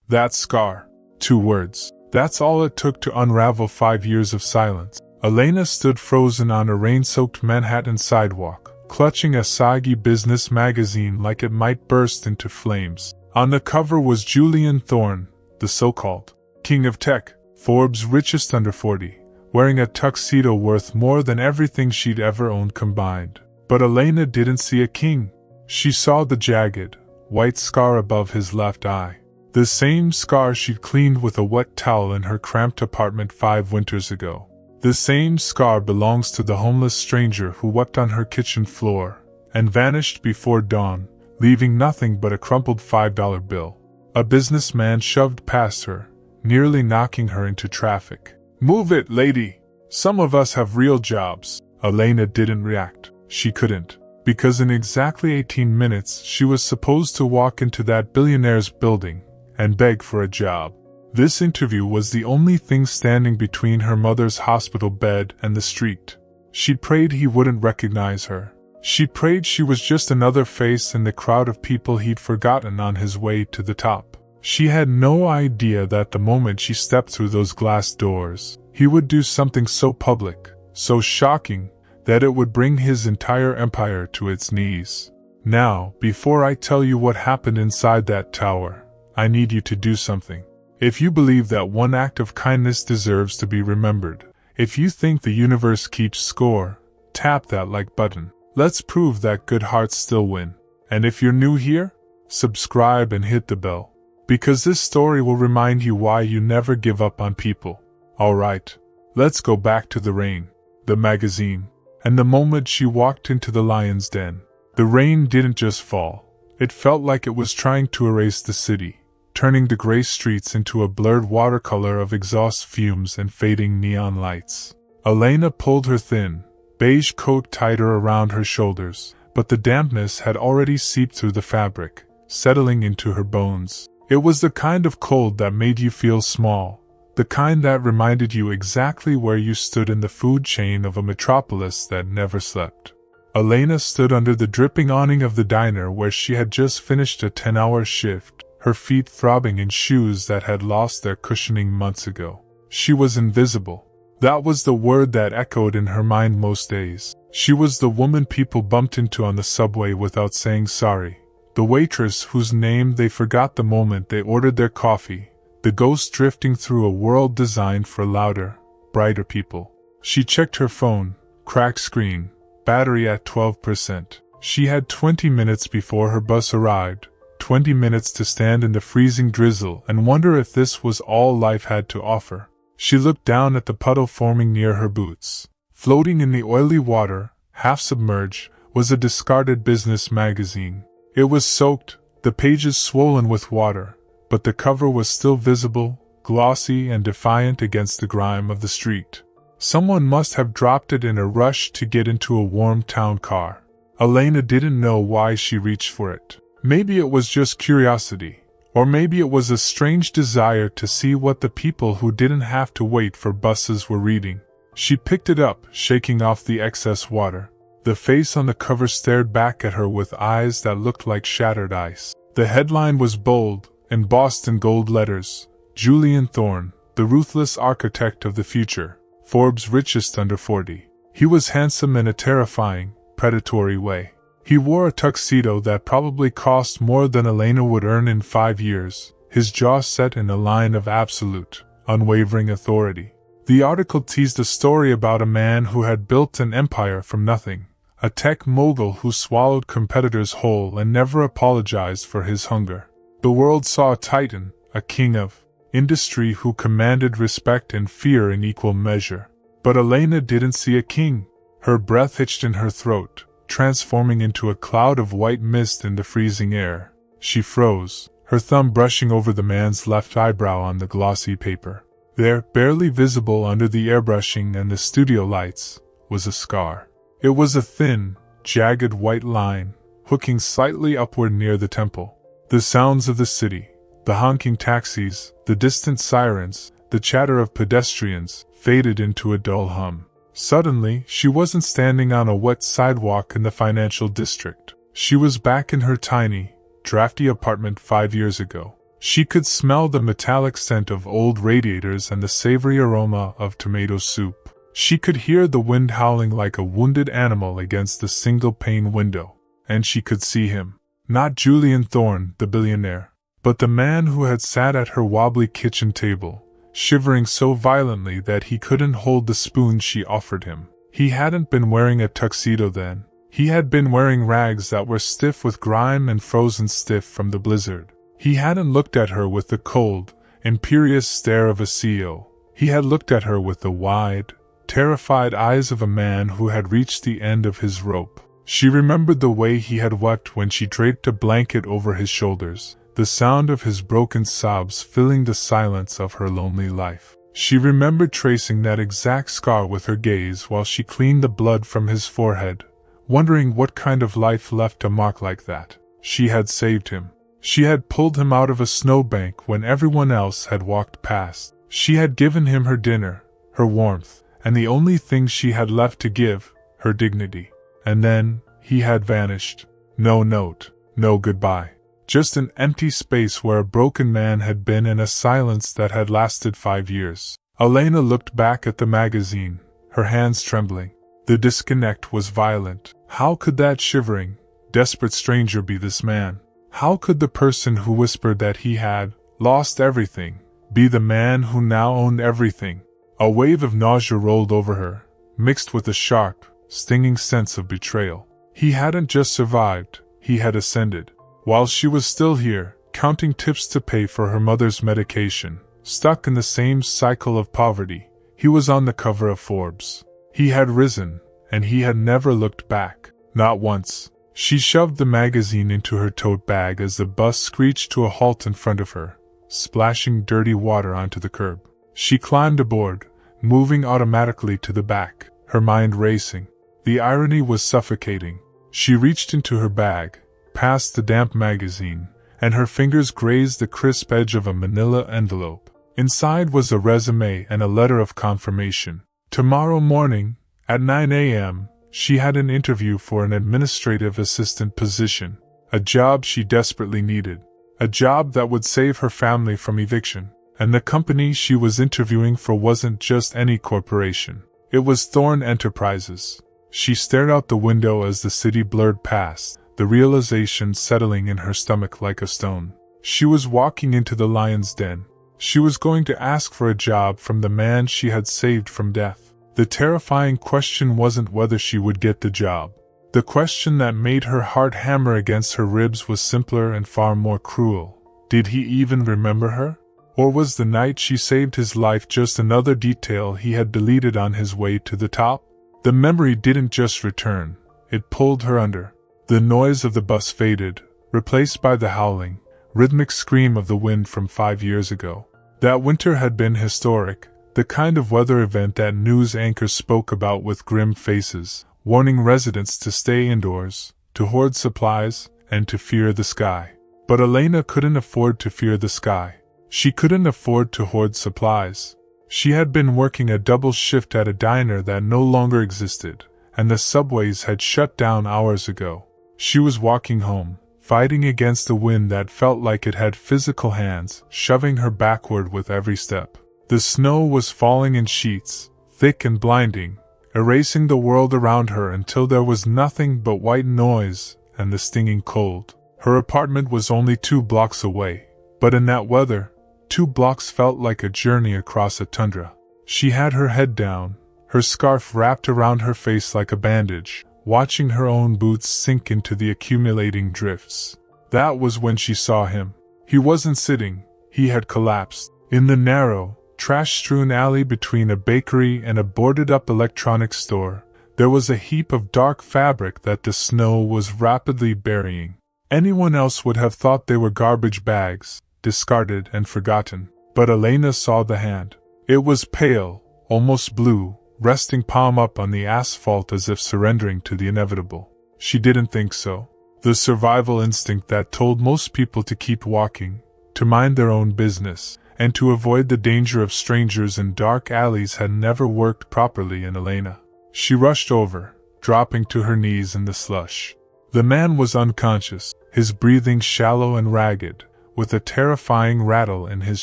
That scar. 2 words. That's all it took to unravel 5 years of silence. Elena stood frozen on a rain-soaked Manhattan sidewalk, clutching a soggy business magazine like it might burst into flames. On the cover was Julian Thorne, the so-called king of tech, Forbes' richest under 40, wearing a tuxedo worth more than everything she'd ever owned combined. But Elena didn't see a king. She saw the jagged, white scar above his left eye. The same scar she'd cleaned with a wet towel in her cramped apartment 5 winters ago. The same scar belongs to the homeless stranger who wept on her kitchen floor and vanished before dawn, leaving nothing but a crumpled $5 bill. A businessman shoved past her, nearly knocking her into traffic. "Move it, lady! Some of us have real jobs." Elena didn't react. She couldn't. Because in exactly 18 minutes she was supposed to walk into that billionaire's building and beg for a job. This interview was the only thing standing between her mother's hospital bed and the street. She prayed he wouldn't recognize her. She prayed she was just another face in the crowd of people he'd forgotten on his way to the top. She had no idea that the moment she stepped through those glass doors, he would do something so public, so shocking, that it would bring his entire empire to its knees. Now, before I tell you what happened inside that tower, I need you to do something. If you believe that one act of kindness deserves to be remembered, if you think the universe keeps score, tap that like button. Let's prove that good hearts still win. And if you're new here, subscribe and hit the bell. Because this story will remind you why you never give up on people. Alright, let's go back to the rain, the magazine, and the moment she walked into the lion's den. The rain didn't just fall. It felt like it was trying to erase the city, turning the gray streets into a blurred watercolor of exhaust fumes and fading neon lights. Elena pulled her thin, beige coat tighter around her shoulders, but the dampness had already seeped through the fabric, settling into her bones. It was the kind of cold that made you feel small, the kind that reminded you exactly where you stood in the food chain of a metropolis that never slept. Elena stood under the dripping awning of the diner where she had just finished a 10-hour shift, her feet throbbing in shoes that had lost their cushioning months ago. She was invisible. That was the word that echoed in her mind most days. She was the woman people bumped into on the subway without saying sorry, the waitress whose name they forgot the moment they ordered their coffee, the ghost drifting through a world designed for louder, brighter people. She checked her phone, cracked screen, battery at 12%. She had 20 minutes before her bus arrived, 20 minutes to stand in the freezing drizzle and wonder if this was all life had to offer. She looked down at the puddle forming near her boots. Floating in the oily water, half submerged, was a discarded business magazine. It was soaked, the pages swollen with water, but the cover was still visible, glossy and defiant against the grime of the street. Someone must have dropped it in a rush to get into a warm town car. Elena didn't know why she reached for it. Maybe it was just curiosity, or maybe it was a strange desire to see what the people who didn't have to wait for buses were reading. She picked it up, shaking off the excess water. The face on the cover stared back at her with eyes that looked like shattered ice. The headline was bold, embossed in gold letters: Julian Thorne, the ruthless architect of the future, Forbes' richest under 40. He was handsome in a terrifying, predatory way. He wore a tuxedo that probably cost more than Elena would earn in 5 years, his jaw set in a line of absolute, unwavering authority. The article teased a story about a man who had built an empire from nothing, a tech mogul who swallowed competitors whole and never apologized for his hunger. The world saw a titan, a king of industry who commanded respect and fear in equal measure. But Elena didn't see a king. Her breath hitched in her throat, transforming into a cloud of white mist in the freezing air. She froze, her thumb brushing over the man's left eyebrow on the glossy paper. There, barely visible under the airbrushing and the studio lights, was a scar. It was a thin, jagged white line, hooking slightly upward near the temple. The sounds of the city, the honking taxis, the distant sirens, the chatter of pedestrians, faded into a dull hum. Suddenly, she wasn't standing on a wet sidewalk in the financial district. She was back in her tiny, drafty apartment 5 years ago. She could smell the metallic scent of old radiators and the savory aroma of tomato soup. She could hear the wind howling like a wounded animal against the single-pane window. And she could see him. Not Julian Thorne, the billionaire, but the man who had sat at her wobbly kitchen table, shivering so violently that he couldn't hold the spoon she offered him. He hadn't been wearing a tuxedo then. He had been wearing rags that were stiff with grime and frozen stiff from the blizzard. He hadn't looked at her with the cold, imperious stare of a CEO. He had looked at her with the wide, terrified eyes of a man who had reached the end of his rope. She remembered the way he had wept when she draped a blanket over his shoulders, the sound of his broken sobs filling the silence of her lonely life. She remembered tracing that exact scar with her gaze while she cleaned the blood from his forehead, wondering what kind of life left a mark like that. She had saved him. She had pulled him out of a snowbank when everyone else had walked past. She had given him her dinner, her warmth, and the only thing she had left to give, her dignity. And then, he had vanished. No note, no goodbye. Just an empty space where a broken man had been and a silence that had lasted 5 years. Elena looked back at the magazine, her hands trembling. The disconnect was violent. How could that shivering, desperate stranger be this man? How could the person who whispered that he had lost everything be the man who now owned everything? A wave of nausea rolled over her, mixed with a sharp, stinging sense of betrayal. He hadn't just survived, he had ascended. While she was still here, counting tips to pay for her mother's medication, stuck in the same cycle of poverty, he was on the cover of Forbes. He had risen, and he had never looked back. Not once. She shoved the magazine into her tote bag as the bus screeched to a halt in front of her, splashing dirty water onto the curb. She climbed aboard, moving automatically to the back, her mind racing. The irony was suffocating. She reached into her bag, past the damp magazine, and her fingers grazed the crisp edge of a manila envelope. Inside was a resume and a letter of confirmation. Tomorrow morning, at 9 a.m., she had an interview for an administrative assistant position, a job she desperately needed, a job that would save her family from eviction. And the company she was interviewing for wasn't just any corporation. It was Thorne Enterprises. She stared out the window as the city blurred past, the realization settling in her stomach like a stone. She was walking into the lion's den. She was going to ask for a job from the man she had saved from death. The terrifying question wasn't whether she would get the job. The question that made her heart hammer against her ribs was simpler and far more cruel. Did he even remember her? Or was the night she saved his life just another detail he had deleted on his way to the top? The memory didn't just return, it pulled her under. The noise of the bus faded, replaced by the howling, rhythmic scream of the wind from 5 years ago. That winter had been historic, the kind of weather event that news anchors spoke about with grim faces, warning residents to stay indoors, to hoard supplies, and to fear the sky. But Elena couldn't afford to fear the sky. She couldn't afford to hoard supplies. She had been working a double shift at a diner that no longer existed, and the subways had shut down hours ago. She was walking home, fighting against a wind that felt like it had physical hands, shoving her backward with every step. The snow was falling in sheets, thick and blinding, erasing the world around her until there was nothing but white noise and the stinging cold. Her apartment was only 2 blocks away, but in that weather, 2 blocks felt like a journey across a tundra. She had her head down, her scarf wrapped around her face like a bandage, watching her own boots sink into the accumulating drifts. That was when she saw him. He wasn't sitting, he had collapsed. In the narrow, trash-strewn alley between a bakery and a boarded-up electronics store, there was a heap of dark fabric that the snow was rapidly burying. Anyone else would have thought they were garbage bags, discarded and forgotten. But Elena saw the hand. It was pale, almost blue, resting palm up on the asphalt as if surrendering to the inevitable. She didn't think so. The survival instinct that told most people to keep walking, to mind their own business, and to avoid the danger of strangers in dark alleys had never worked properly in Elena. She rushed over, dropping to her knees in the slush. The man was unconscious, his breathing shallow and ragged, with a terrifying rattle in his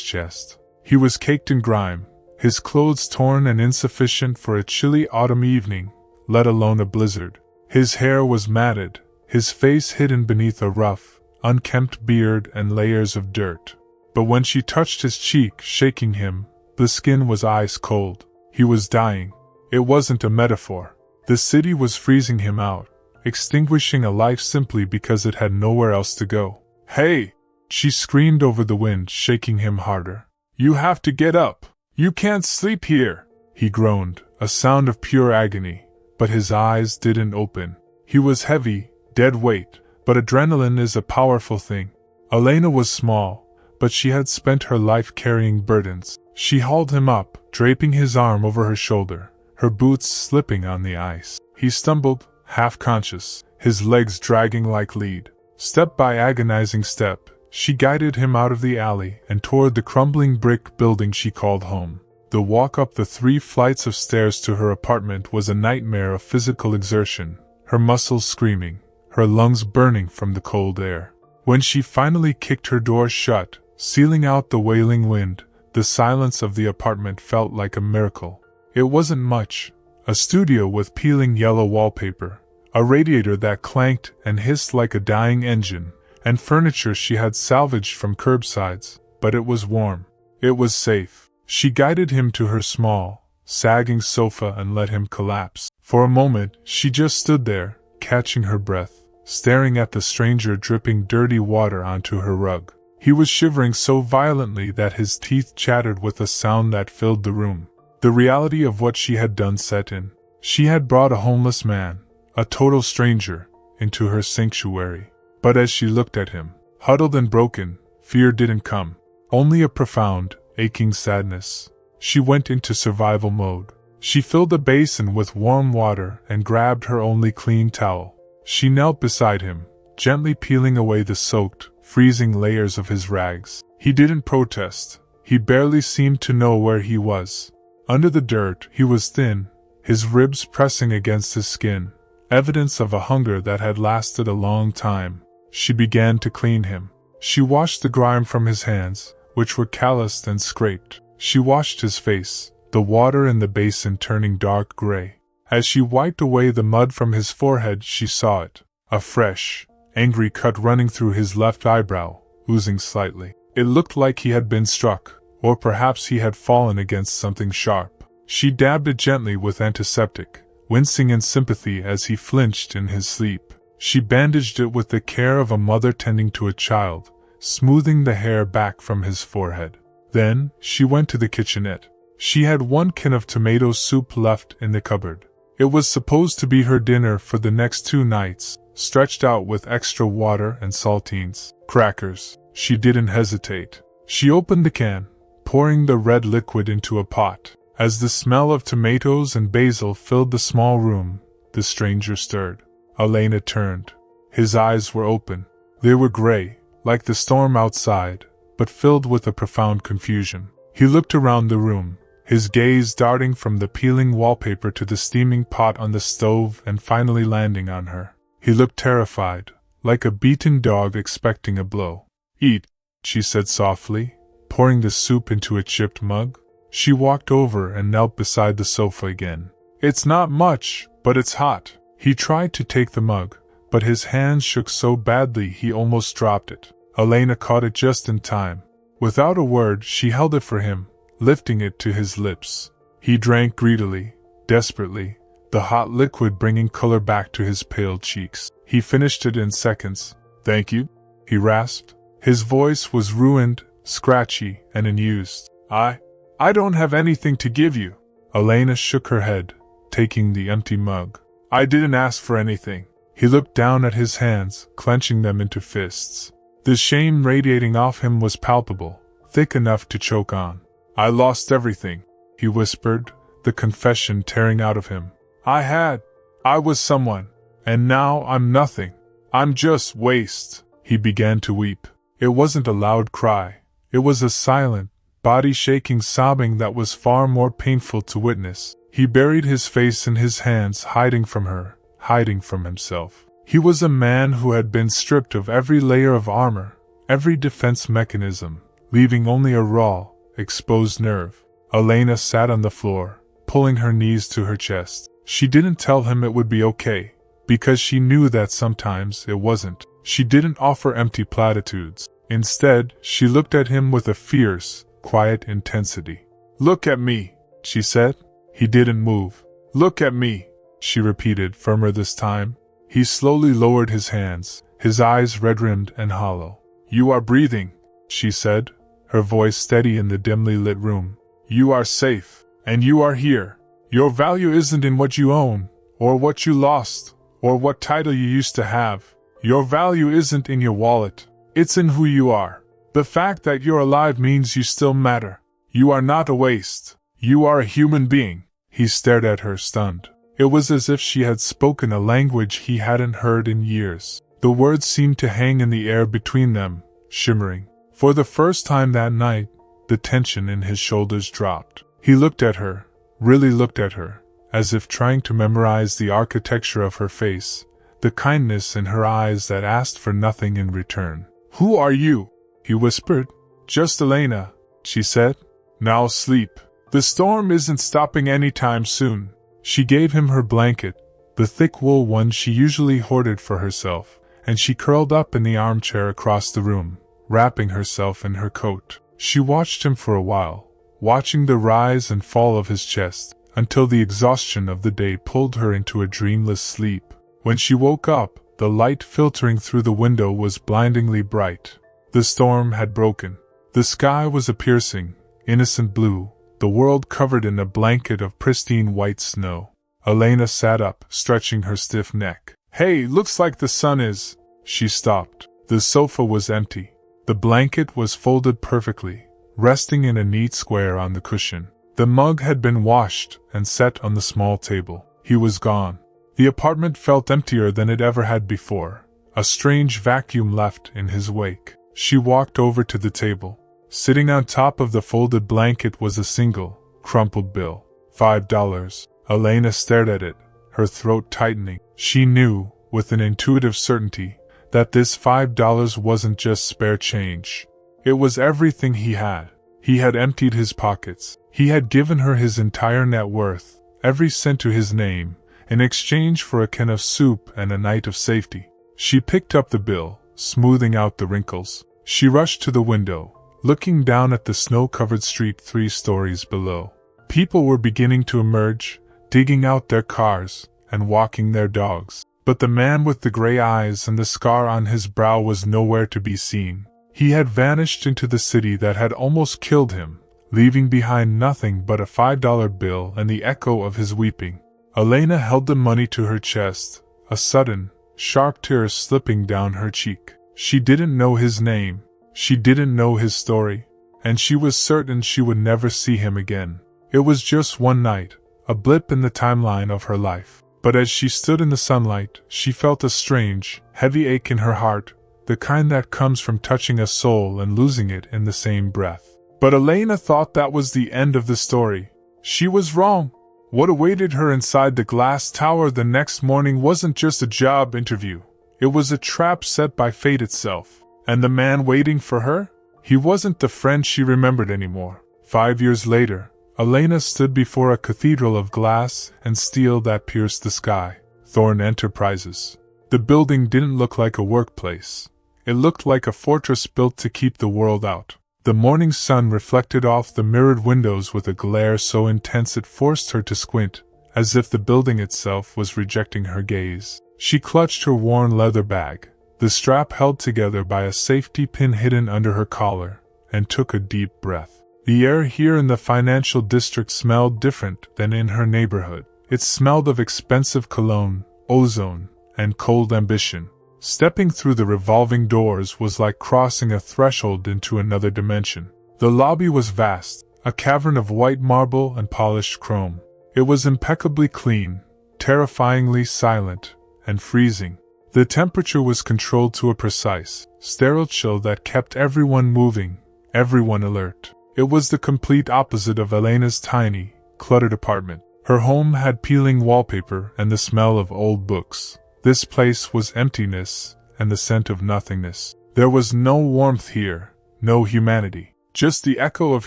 chest. He was caked in grime, his clothes torn and insufficient for a chilly autumn evening, let alone a blizzard. His hair was matted, his face hidden beneath a rough, unkempt beard and layers of dirt. But when she touched his cheek, shaking him, the skin was ice cold. He was dying. It wasn't a metaphor. The city was freezing him out, extinguishing a life simply because it had nowhere else to go. "Hey!" she screamed over the wind, shaking him harder. "You have to get up! You can't sleep here!" He groaned, a sound of pure agony, but his eyes didn't open. He was heavy, dead weight, but adrenaline is a powerful thing. Elena was small, but she had spent her life carrying burdens. She hauled him up, draping his arm over her shoulder, her boots slipping on the ice. He stumbled, half-conscious, his legs dragging like lead. Step by agonizing step, she guided him out of the alley and toward the crumbling brick building she called home. The walk up the 3 flights of stairs to her apartment was a nightmare of physical exertion, her muscles screaming, her lungs burning from the cold air. When she finally kicked her door shut, sealing out the wailing wind, the silence of the apartment felt like a miracle. It wasn't much: a studio with peeling yellow wallpaper, a radiator that clanked and hissed like a dying engine, and furniture she had salvaged from curbsides, but it was warm. It was safe. She guided him to her small, sagging sofa and let him collapse. For a moment, she just stood there, catching her breath, staring at the stranger dripping dirty water onto her rug. He was shivering so violently that his teeth chattered with a sound that filled the room. The reality of what she had done set in. She had brought a homeless man, a total stranger, into her sanctuary. But as she looked at him, huddled and broken, fear didn't come. Only a profound, aching sadness. She went into survival mode. She filled a basin with warm water and grabbed her only clean towel. She knelt beside him, gently peeling away the soaked, freezing layers of his rags. He didn't protest. He barely seemed to know where he was. Under the dirt, he was thin, his ribs pressing against his skin, evidence of a hunger that had lasted a long time. She began to clean him. She washed the grime from his hands, which were calloused and scraped. She washed his face, the water in the basin turning dark gray. As she wiped away the mud from his forehead, she saw it, a fresh, angry cut running through his left eyebrow, oozing slightly. It looked like he had been struck, or perhaps he had fallen against something sharp. She dabbed it gently with antiseptic, wincing in sympathy as he flinched in his sleep. She bandaged it with the care of a mother tending to a child, smoothing the hair back from his forehead. Then, she went to the kitchenette. She had 1 can of tomato soup left in the cupboard. It was supposed to be her dinner for the next 2 nights, stretched out with extra water and saltines. Crackers. She didn't hesitate. She opened the can, pouring the red liquid into a pot. As the smell of tomatoes and basil filled the small room, the stranger stirred. Elena turned. His eyes were open. They were gray, like the storm outside, but filled with a profound confusion. He looked around the room, his gaze darting from the peeling wallpaper to the steaming pot on the stove and finally landing on her. He looked terrified, like a beaten dog expecting a blow. "Eat," she said softly, pouring the soup into a chipped mug. She walked over and knelt beside the sofa again. "It's not much, but it's hot." He tried to take the mug, but his hands shook so badly he almost dropped it. Elena caught it just in time. Without a word, she held it for him, lifting it to his lips. He drank greedily, desperately, the hot liquid bringing color back to his pale cheeks. He finished it in seconds. "Thank you," he rasped. His voice was ruined, scratchy, and unused. I don't have anything to give you." Elena shook her head, taking the empty mug. "I didn't ask for anything." He looked down at his hands, clenching them into fists. The shame radiating off him was palpable, thick enough to choke on. "I lost everything," he whispered, the confession tearing out of him. I was someone, and now I'm nothing. I'm just waste." He began to weep. It wasn't a loud cry. It was a silent, body-shaking sobbing that was far more painful to witness. He buried his face in his hands, hiding from her, hiding from himself. He was a man who had been stripped of every layer of armor, every defense mechanism, leaving only a raw, exposed nerve. Elena sat on the floor, pulling her knees to her chest. She didn't tell him it would be okay, because she knew that sometimes it wasn't. She didn't offer empty platitudes. Instead, she looked at him with a fierce, quiet intensity. "Look at me," she said. He didn't move. "Look at me," she repeated, firmer this time. He slowly lowered his hands, his eyes red-rimmed and hollow. "You are breathing," she said, her voice steady in the dimly lit room. "You are safe, and you are here. Your value isn't in what you own, or what you lost, or what title you used to have. Your value isn't in your wallet. It's in who you are. The fact that you're alive means you still matter. You are not a waste. You are a human being." He stared at her, stunned. It was as if she had spoken a language he hadn't heard in years. The words seemed to hang in the air between them, shimmering. For the first time that night, the tension in his shoulders dropped. He looked at her, really looked at her, as if trying to memorize the architecture of her face, the kindness in her eyes that asked for nothing in return. "Who are you?" he whispered. "Just Elena," she said. "Now sleep. The storm isn't stopping anytime soon." She gave him her blanket, the thick wool one she usually hoarded for herself, and she curled up in the armchair across the room, wrapping herself in her coat. She watched him for a while, watching the rise and fall of his chest, until the exhaustion of the day pulled her into a dreamless sleep. When she woke up, the light filtering through the window was blindingly bright. The storm had broken. The sky was a piercing, innocent blue, the world covered in a blanket of pristine white snow. Elena sat up, stretching her stiff neck. "Hey, looks like the sun is..." She stopped. The sofa was empty. The blanket was folded perfectly, resting in a neat square on the cushion. The mug had been washed and set on the small table. He was gone. The apartment felt emptier than it ever had before, a strange vacuum left in his wake. She walked over to the table. Sitting on top of the folded blanket was a single, crumpled bill. $5. Elena stared at it, her throat tightening. She knew, with an intuitive certainty, that this $5 wasn't just spare change. It was everything he had. He had emptied his pockets. He had given her his entire net worth, every cent to his name, in exchange for a can of soup and a night of safety. She picked up the bill, smoothing out the wrinkles. She rushed to the window, looking down at the snow-covered street 3 stories below. People were beginning to emerge, digging out their cars, and walking their dogs. But the man with the gray eyes and the scar on his brow was nowhere to be seen. He had vanished into the city that had almost killed him, leaving behind nothing but a $5 bill and the echo of his weeping. Elena held the money to her chest, a sudden, sharp tear slipping down her cheek. She didn't know his name. She didn't know his story, and she was certain she would never see him again. It was just one night, a blip in the timeline of her life. But as she stood in the sunlight, she felt a strange, heavy ache in her heart, the kind that comes from touching a soul and losing it in the same breath. But Elena thought that was the end of the story. She was wrong. What awaited her inside the glass tower the next morning wasn't just a job interview. It was a trap set by fate itself. And the man waiting for her? He wasn't the friend she remembered anymore. 5 years later, Elena stood before a cathedral of glass and steel that pierced the sky. Thorne Enterprises. The building didn't look like a workplace. It looked like a fortress built to keep the world out. The morning sun reflected off the mirrored windows with a glare so intense it forced her to squint, as if the building itself was rejecting her gaze. She clutched her worn leather bag, the strap held together by a safety pin hidden under her collar, and took a deep breath. The air here in the financial district smelled different than in her neighborhood. It smelled of expensive cologne, ozone, and cold ambition. Stepping through the revolving doors was like crossing a threshold into another dimension. The lobby was vast, a cavern of white marble and polished chrome. It was impeccably clean, terrifyingly silent, and freezing. The temperature was controlled to a precise, sterile chill that kept everyone moving, everyone alert. It was the complete opposite of Elena's tiny, cluttered apartment. Her home had peeling wallpaper and the smell of old books. This place was emptiness and the scent of nothingness. There was no warmth here, no humanity, just the echo of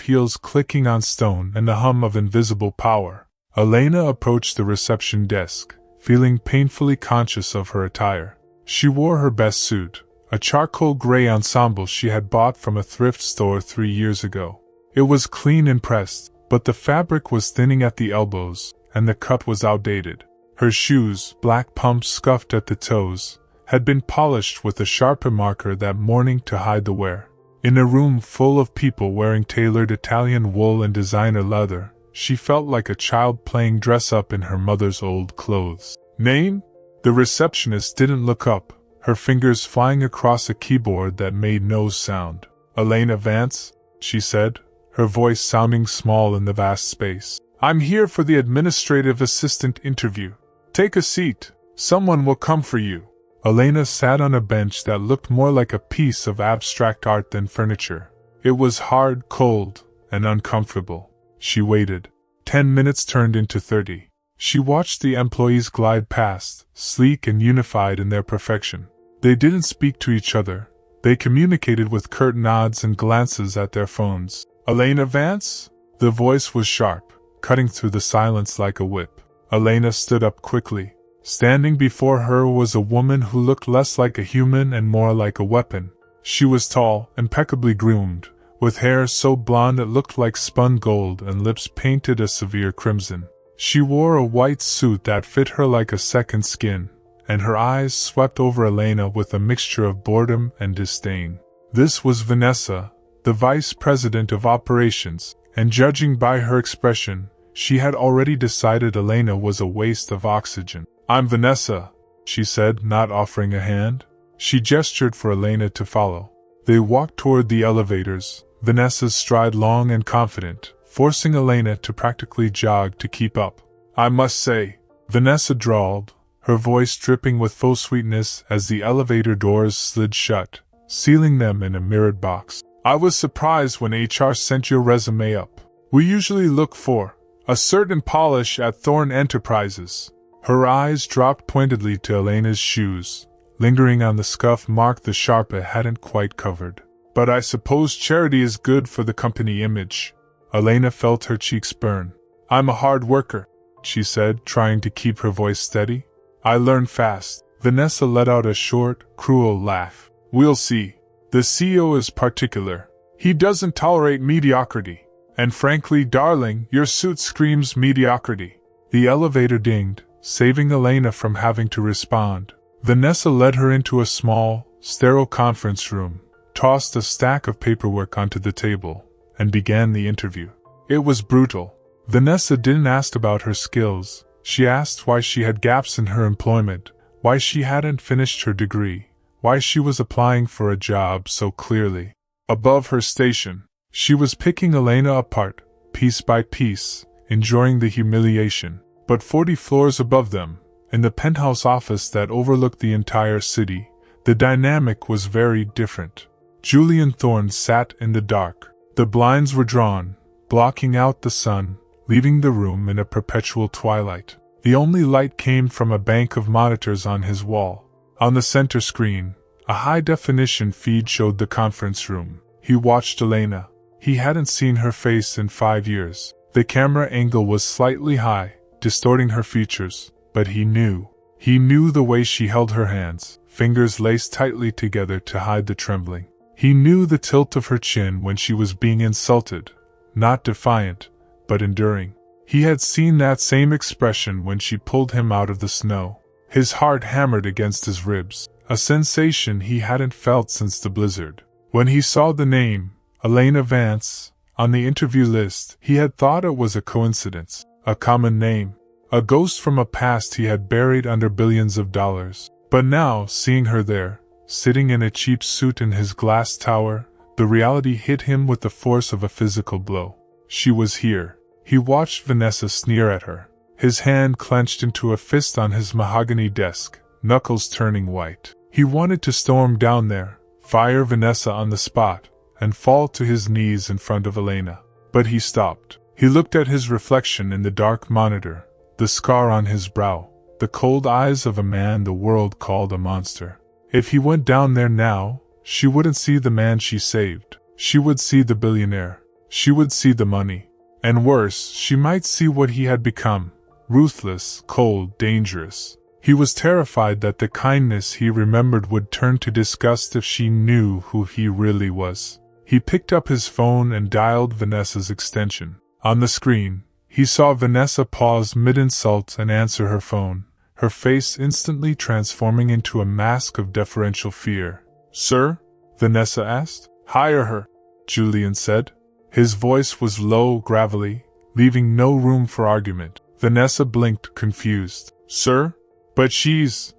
heels clicking on stone and the hum of invisible power. Elena approached the reception desk, feeling painfully conscious of her attire. She wore her best suit, a charcoal gray ensemble she had bought from a thrift store 3 years ago. It was clean and pressed, but the fabric was thinning at the elbows, and the cut was outdated. Her shoes, black pumps scuffed at the toes, had been polished with a sharper marker that morning to hide the wear. In a room full of people wearing tailored Italian wool and designer leather, she felt like a child playing dress-up in her mother's old clothes. Name? The receptionist didn't look up, her fingers flying across a keyboard that made no sound. Elena Vance, she said, her voice sounding small in the vast space. I'm here for the administrative assistant interview. Take a seat. Someone will come for you. Elena sat on a bench that looked more like a piece of abstract art than furniture. It was hard, cold, and uncomfortable. She waited. 10 minutes turned into 30. She watched the employees glide past, sleek and unified in their perfection. They didn't speak to each other. They communicated with curt nods and glances at their phones. Elena Vance? The voice was sharp, cutting through the silence like a whip. Elena stood up quickly. Standing before her was a woman who looked less like a human and more like a weapon. She was tall, impeccably groomed, with hair so blonde it looked like spun gold and lips painted a severe crimson. She wore a white suit that fit her like a second skin, and her eyes swept over Elena with a mixture of boredom and disdain. This was Vanessa, the vice president of operations, and judging by her expression, she had already decided Elena was a waste of oxygen. I'm Vanessa, she said, not offering a hand. She gestured for Elena to follow. They walked toward the elevators, Vanessa's stride long and confident, forcing Elena to practically jog to keep up. I must say, Vanessa drawled, her voice dripping with faux sweetness as the elevator doors slid shut, sealing them in a mirrored box. I was surprised when HR sent your resume up. We usually look for a certain polish at Thorne Enterprises. Her eyes dropped pointedly to Elena's shoes, lingering on the scuff mark the sharpa hadn't quite covered. But I suppose charity is good for the company image. Elena felt her cheeks burn. I'm a hard worker, she said, trying to keep her voice steady. I learn fast. Vanessa let out a short, cruel laugh. We'll see. The CEO is particular. He doesn't tolerate mediocrity. And frankly, darling, your suit screams mediocrity. The elevator dinged, saving Elena from having to respond. Vanessa led her into a small, sterile conference room, tossed a stack of paperwork onto the table, and began the interview. It was brutal. Vanessa didn't ask about her skills. She asked why she had gaps in her employment, why she hadn't finished her degree, why she was applying for a job so clearly above her station. She was picking Elena apart, piece by piece, enjoying the humiliation. But 40 floors above them, in the penthouse office that overlooked the entire city, the dynamic was very different. Julian Thorne sat in the dark. The blinds were drawn, blocking out the sun, leaving the room in a perpetual twilight. The only light came from a bank of monitors on his wall. On the center screen, a high-definition feed showed the conference room. He watched Elena. He hadn't seen her face in 5 years. The camera angle was slightly high, distorting her features, but he knew. He knew the way she held her hands, fingers laced tightly together to hide the trembling. He knew the tilt of her chin when she was being insulted, not defiant, but enduring. He had seen that same expression when she pulled him out of the snow. His heart hammered against his ribs, a sensation he hadn't felt since the blizzard. When he saw the name, Elena Vance, on the interview list, he had thought it was a coincidence, a common name, a ghost from a past he had buried under billions of dollars. But now, seeing her there, sitting in a cheap suit in his glass tower, the reality hit him with the force of a physical blow. She was here. He watched Vanessa sneer at her, his hand clenched into a fist on his mahogany desk, knuckles turning white. He wanted to storm down there, fire Vanessa on the spot, and fall to his knees in front of Elena. But he stopped. He looked at his reflection in the dark monitor, the scar on his brow, the cold eyes of a man the world called a monster. If he went down there now, She wouldn't see the man she saved. She would see the billionaire. She would see the money. And worse, she might see what he had become. Ruthless, cold, dangerous. He was terrified that the kindness he remembered would turn to disgust if she knew who he really was. He picked up his phone and dialed Vanessa's extension. On the screen, he saw Vanessa pause mid-insult and answer her phone, her face instantly transforming into a mask of deferential fear. "Sir?" Vanessa asked. "Hire her," Julian said. His voice was low, gravelly, leaving no room for argument. Vanessa blinked, confused. "Sir? But she's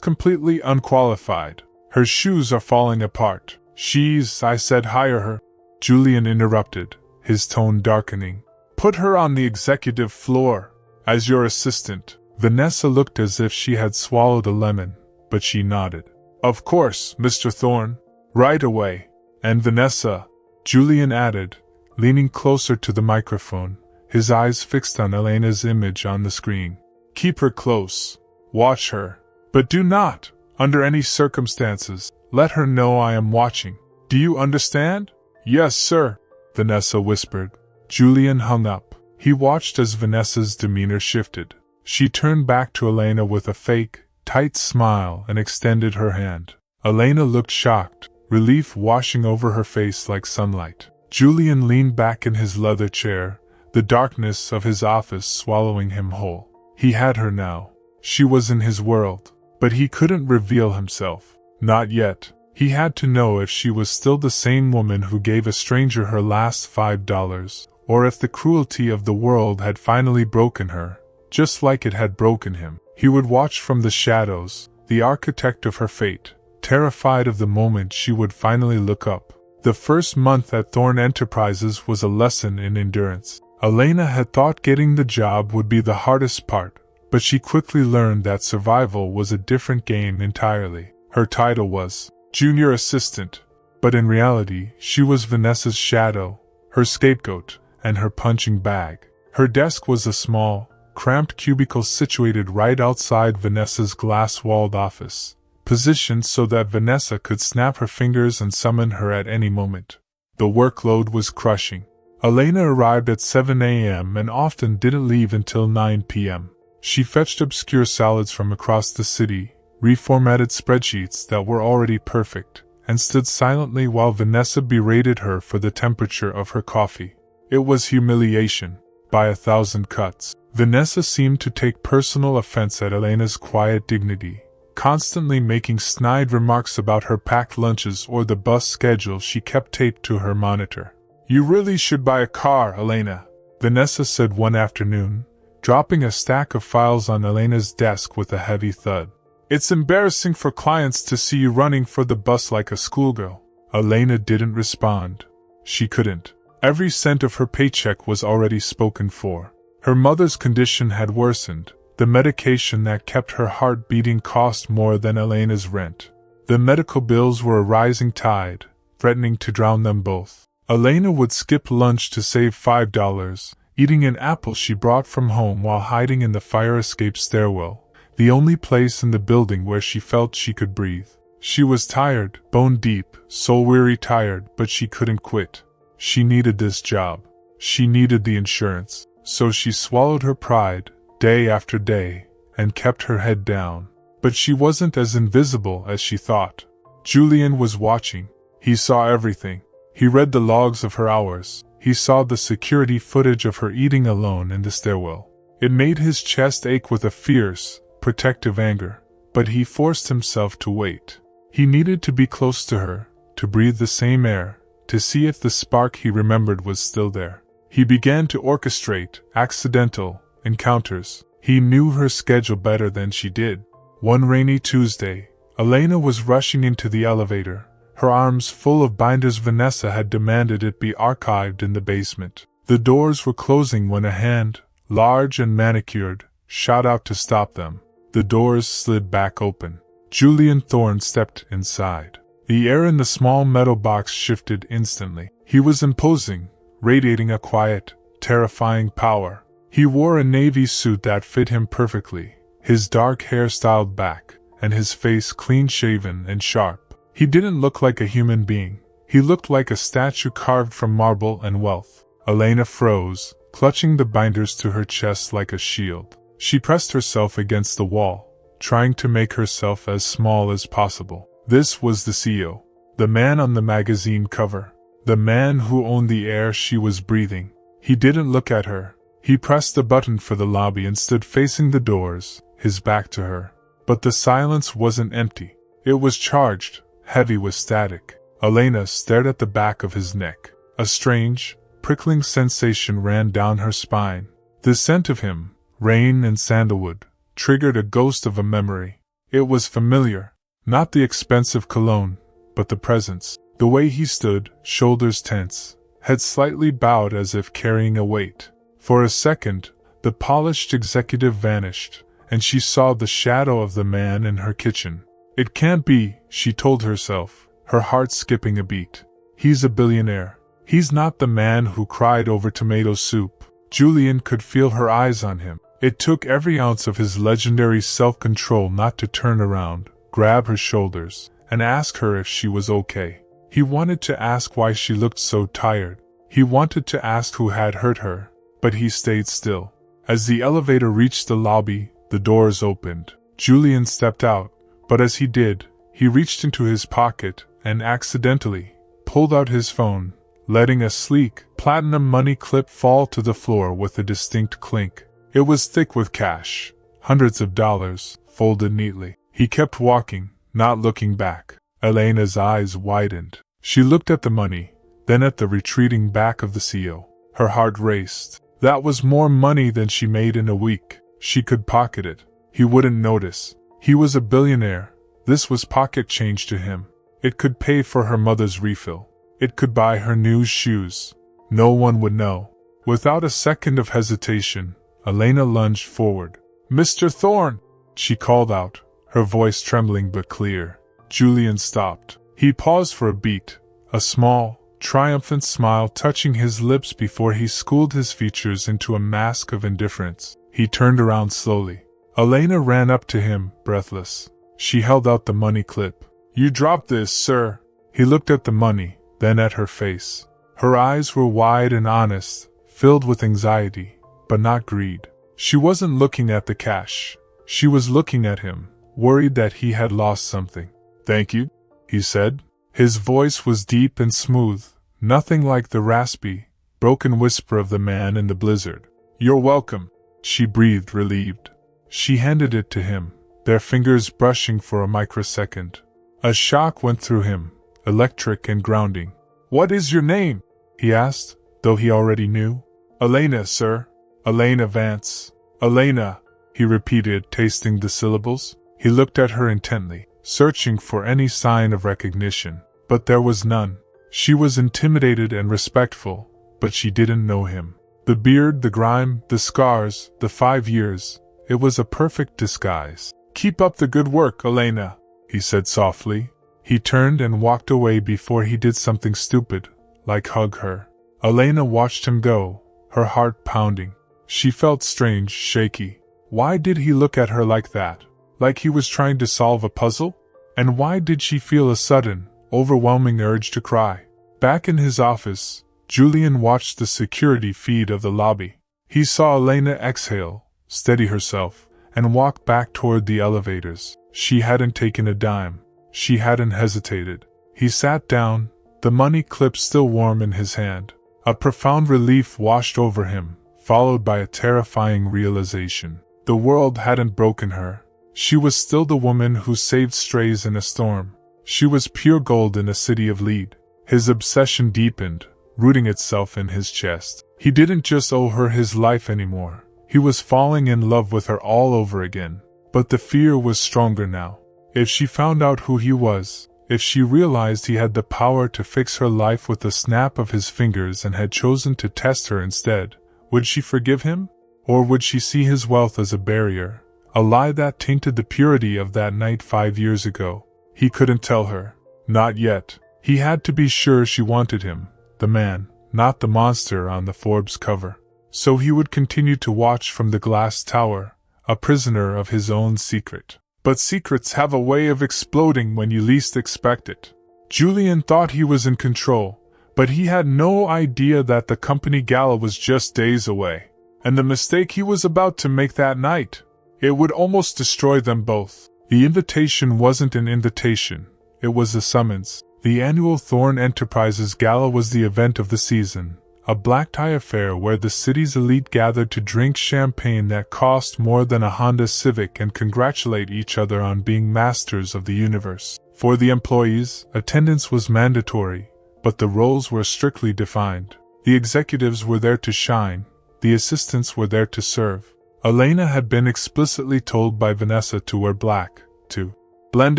completely unqualified. Her shoes are falling apart. I said hire her." Julian interrupted, his tone darkening. "Put her on the executive floor, as your assistant." Vanessa looked as if she had swallowed a lemon, but she nodded. "Of course, Mr. Thorne. Right away." "And Vanessa," Julian added, leaning closer to the microphone, his eyes fixed on Elena's image on the screen. "Keep her close. Watch her. But do not, under any circumstances, let her know I am watching. Do you understand?" "Yes, sir," Vanessa whispered. Julian hung up. He watched as Vanessa's demeanor shifted. She turned back to Elena with a fake, tight smile and extended her hand. Elena looked shocked, relief washing over her face like sunlight. Julian leaned back in his leather chair, the darkness of his office swallowing him whole. He had her now. She was in his world, but he couldn't reveal himself. Not yet. He had to know if she was still the same woman who gave a stranger her last $5, or if the cruelty of the world had finally broken her, just like it had broken him. He would watch from the shadows, the architect of her fate, terrified of the moment she would finally look up. The first month at Thorne Enterprises was a lesson in endurance. Elena had thought getting the job would be the hardest part, but she quickly learned that survival was a different game entirely. Her title was junior assistant, but in reality she was Vanessa's shadow, her scapegoat, and her punching bag. Her desk was a small, cramped cubicle situated right outside Vanessa's glass-walled office, positioned so that Vanessa could snap her fingers and summon her at any moment. The workload was crushing. Elena arrived at 7 a.m. and often didn't leave until 9 p.m. She fetched obscure salads from across the city, reformatted spreadsheets that were already perfect, and stood silently while Vanessa berated her for the temperature of her coffee. It was humiliation, by 1,000 cuts. Vanessa seemed to take personal offense at Elena's quiet dignity, constantly making snide remarks about her packed lunches or the bus schedule she kept taped to her monitor. "You really should buy a car, Elena," Vanessa said one afternoon, dropping a stack of files on Elena's desk with a heavy thud. "It's embarrassing for clients to see you running for the bus like a schoolgirl." Elena didn't respond. She couldn't. Every cent of her paycheck was already spoken for. Her mother's condition had worsened. The medication that kept her heart beating cost more than Elena's rent. The medical bills were a rising tide, threatening to drown them both. Elena would skip lunch to save $5, eating an apple she brought from home while hiding in the fire escape stairwell, the only place in the building where she felt she could breathe. She was tired, bone deep, soul-weary tired, but she couldn't quit. She needed this job. She needed the insurance. So she swallowed her pride, day after day, and kept her head down. But she wasn't as invisible as she thought. Julian was watching. He saw everything. He read the logs of her hours. He saw the security footage of her eating alone in the stairwell. It made his chest ache with a fierce, protective anger, but he forced himself to wait. He needed to be close to her, to breathe the same air, to see if the spark he remembered was still there. He began to orchestrate accidental encounters. He knew her schedule better than she did. One rainy Tuesday, Elena was rushing into the elevator, her arms full of binders Vanessa had demanded it be archived in the basement. The doors were closing when a hand, large and manicured, shot out to stop them. The doors slid back open. Julian Thorne stepped inside. The air in the small metal box shifted instantly. He was imposing, radiating a quiet, terrifying power. He wore a navy suit that fit him perfectly, his dark hair styled back, and his face clean-shaven and sharp. He didn't look like a human being. He looked like a statue carved from marble and wealth. Elena froze, clutching the binders to her chest like a shield. She pressed herself against the wall, trying to make herself as small as possible. This was the CEO. The man on the magazine cover. The man who owned the air she was breathing. He didn't look at her. He pressed the button for the lobby and stood facing the doors, his back to her. But the silence wasn't empty. It was charged, heavy with static. Elena stared at the back of his neck. A strange, prickling sensation ran down her spine. The scent of him, rain and sandalwood, triggered a ghost of a memory. It was familiar. Not the expensive cologne, but the presence. The way he stood, shoulders tense, head slightly bowed as if carrying a weight. For a second, the polished executive vanished, and she saw the shadow of the man in her kitchen. It can't be, she told herself, her heart skipping a beat. He's a billionaire. He's not the man who cried over tomato soup. Julian could feel her eyes on him. It took every ounce of his legendary self-control not to turn around, grab her shoulders, and ask her if she was okay. He wanted to ask why she looked so tired. He wanted to ask who had hurt her, but he stayed still. As the elevator reached the lobby, the doors opened. Julian stepped out, but as he did, he reached into his pocket and accidentally pulled out his phone, letting a sleek, platinum money clip fall to the floor with a distinct clink. It was thick with cash, hundreds of dollars, folded neatly. He kept walking, not looking back. Elena's eyes widened. She looked at the money, then at the retreating back of the CEO. Her heart raced. That was more money than she made in a week. She could pocket it. He wouldn't notice. He was a billionaire. This was pocket change to him. It could pay for her mother's refill. It could buy her new shoes. No one would know. Without a second of hesitation, Elena lunged forward. "Mr. Thorne!" she called out, her voice trembling but clear. Julian stopped. He paused for a beat, a small, triumphant smile touching his lips before he schooled his features into a mask of indifference. He turned around slowly. Elena ran up to him, breathless. She held out the money clip. "You dropped this, sir." He looked at the money, then at her face. Her eyes were wide and honest, filled with anxiety, but not greed. She wasn't looking at the cash. She was looking at him, worried that he had lost something. "Thank you," he said. His voice was deep and smooth, nothing like the raspy, broken whisper of the man in the blizzard. "You're welcome," she breathed, relieved. She handed it to him, their fingers brushing for a microsecond. A shock went through him, electric and grounding. "What is your name?" he asked, though he already knew. "Elena, sir. Elena Vance." "Elena," he repeated, tasting the syllables. He looked at her intently, searching for any sign of recognition, but there was none. She was intimidated and respectful, but she didn't know him. The beard, the grime, the scars, the 5 years, it was a perfect disguise. "Keep up the good work, Elena," he said softly. He turned and walked away before he did something stupid, like hug her. Elena watched him go, her heart pounding. She felt strange, shaky. Why did he look at her like that? Like he was trying to solve a puzzle? And why did she feel a sudden, overwhelming urge to cry? Back in his office, Julian watched the security feed of the lobby. He saw Elena exhale, steady herself, and walk back toward the elevators. She hadn't taken a dime. She hadn't hesitated. He sat down, the money clip still warm in his hand. A profound relief washed over him, followed by a terrifying realization. The world hadn't broken her. She was still the woman who saved strays in a storm. She was pure gold in a city of lead. His obsession deepened, rooting itself in his chest. He didn't just owe her his life anymore. He was falling in love with her all over again. But the fear was stronger now. If she found out who he was, if she realized he had the power to fix her life with a snap of his fingers and had chosen to test her instead, would she forgive him? Or would she see his wealth as a barrier, a lie that tainted the purity of that night 5 years ago? He couldn't tell her. Not yet. He had to be sure she wanted him, the man, not the monster on the Forbes cover. So he would continue to watch from the glass tower, a prisoner of his own secret. But secrets have a way of exploding when you least expect it. Julian thought he was in control, but he had no idea that the company gala was just days away. And the mistake he was about to make that night, it would almost destroy them both. The invitation wasn't an invitation, it was a summons. The annual Thorne Enterprises gala was the event of the season, a black-tie affair where the city's elite gathered to drink champagne that cost more than a Honda Civic and congratulate each other on being masters of the universe. For the employees, attendance was mandatory, but the roles were strictly defined. The executives were there to shine, the assistants were there to serve. Elena had been explicitly told by Vanessa to wear black, to blend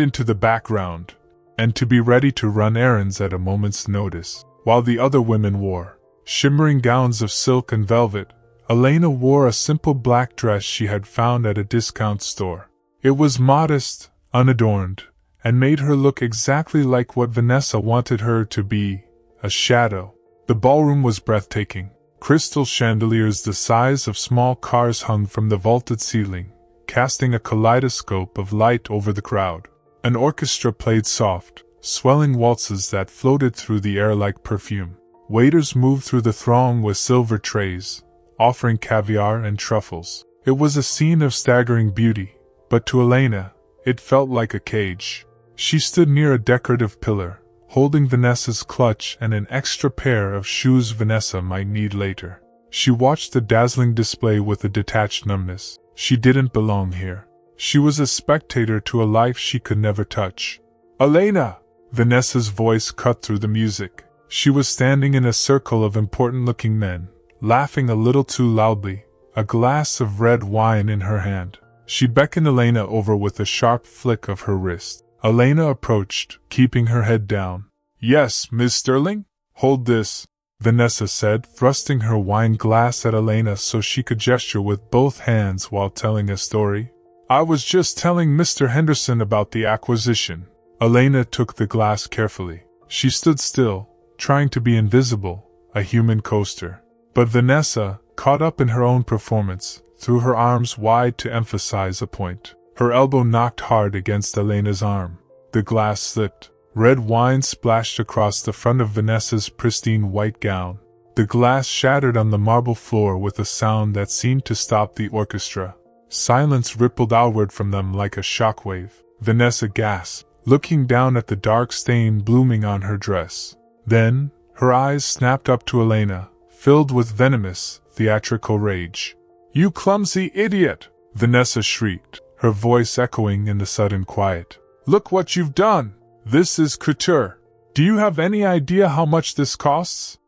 into the background, and to be ready to run errands at a moment's notice, while the other women wore shimmering gowns of silk and velvet. Elena wore a simple black dress she had found at a discount store. It was modest, unadorned, and made her look exactly like what Vanessa wanted her to be, a shadow. The ballroom was breathtaking. Crystal chandeliers the size of small cars hung from the vaulted ceiling, casting a kaleidoscope of light over the crowd. An orchestra played soft, swelling waltzes that floated through the air like perfume. Waiters moved through the throng with silver trays, offering caviar and truffles. It was a scene of staggering beauty, but to Elena, it felt like a cage. She stood near a decorative pillar, holding Vanessa's clutch and an extra pair of shoes Vanessa might need later. She watched the dazzling display with a detached numbness. She didn't belong here. She was a spectator to a life she could never touch. "Elena!" Vanessa's voice cut through the music. She was standing in a circle of important-looking men, laughing a little too loudly, a glass of red wine in her hand. She beckoned Elena over with a sharp flick of her wrist. Elena approached, keeping her head down. "Yes, Miss Sterling? Hold this," Vanessa said, thrusting her wine glass at Elena so she could gesture with both hands while telling a story. "I was just telling Mr. Henderson about the acquisition." Elena took the glass carefully. She stood still, trying to be invisible, a human coaster. But Vanessa, caught up in her own performance, threw her arms wide to emphasize a point. Her elbow knocked hard against Elena's arm. The glass slipped. Red wine splashed across the front of Vanessa's pristine white gown. The glass shattered on the marble floor with a sound that seemed to stop the orchestra. Silence rippled outward from them like a shockwave. Vanessa gasped, looking down at the dark stain blooming on her dress. Then, her eyes snapped up to Elena, filled with venomous, theatrical rage. "You clumsy idiot!" Vanessa shrieked, her voice echoing in the sudden quiet. "Look what you've done! This is couture! Do you have any idea how much this costs?"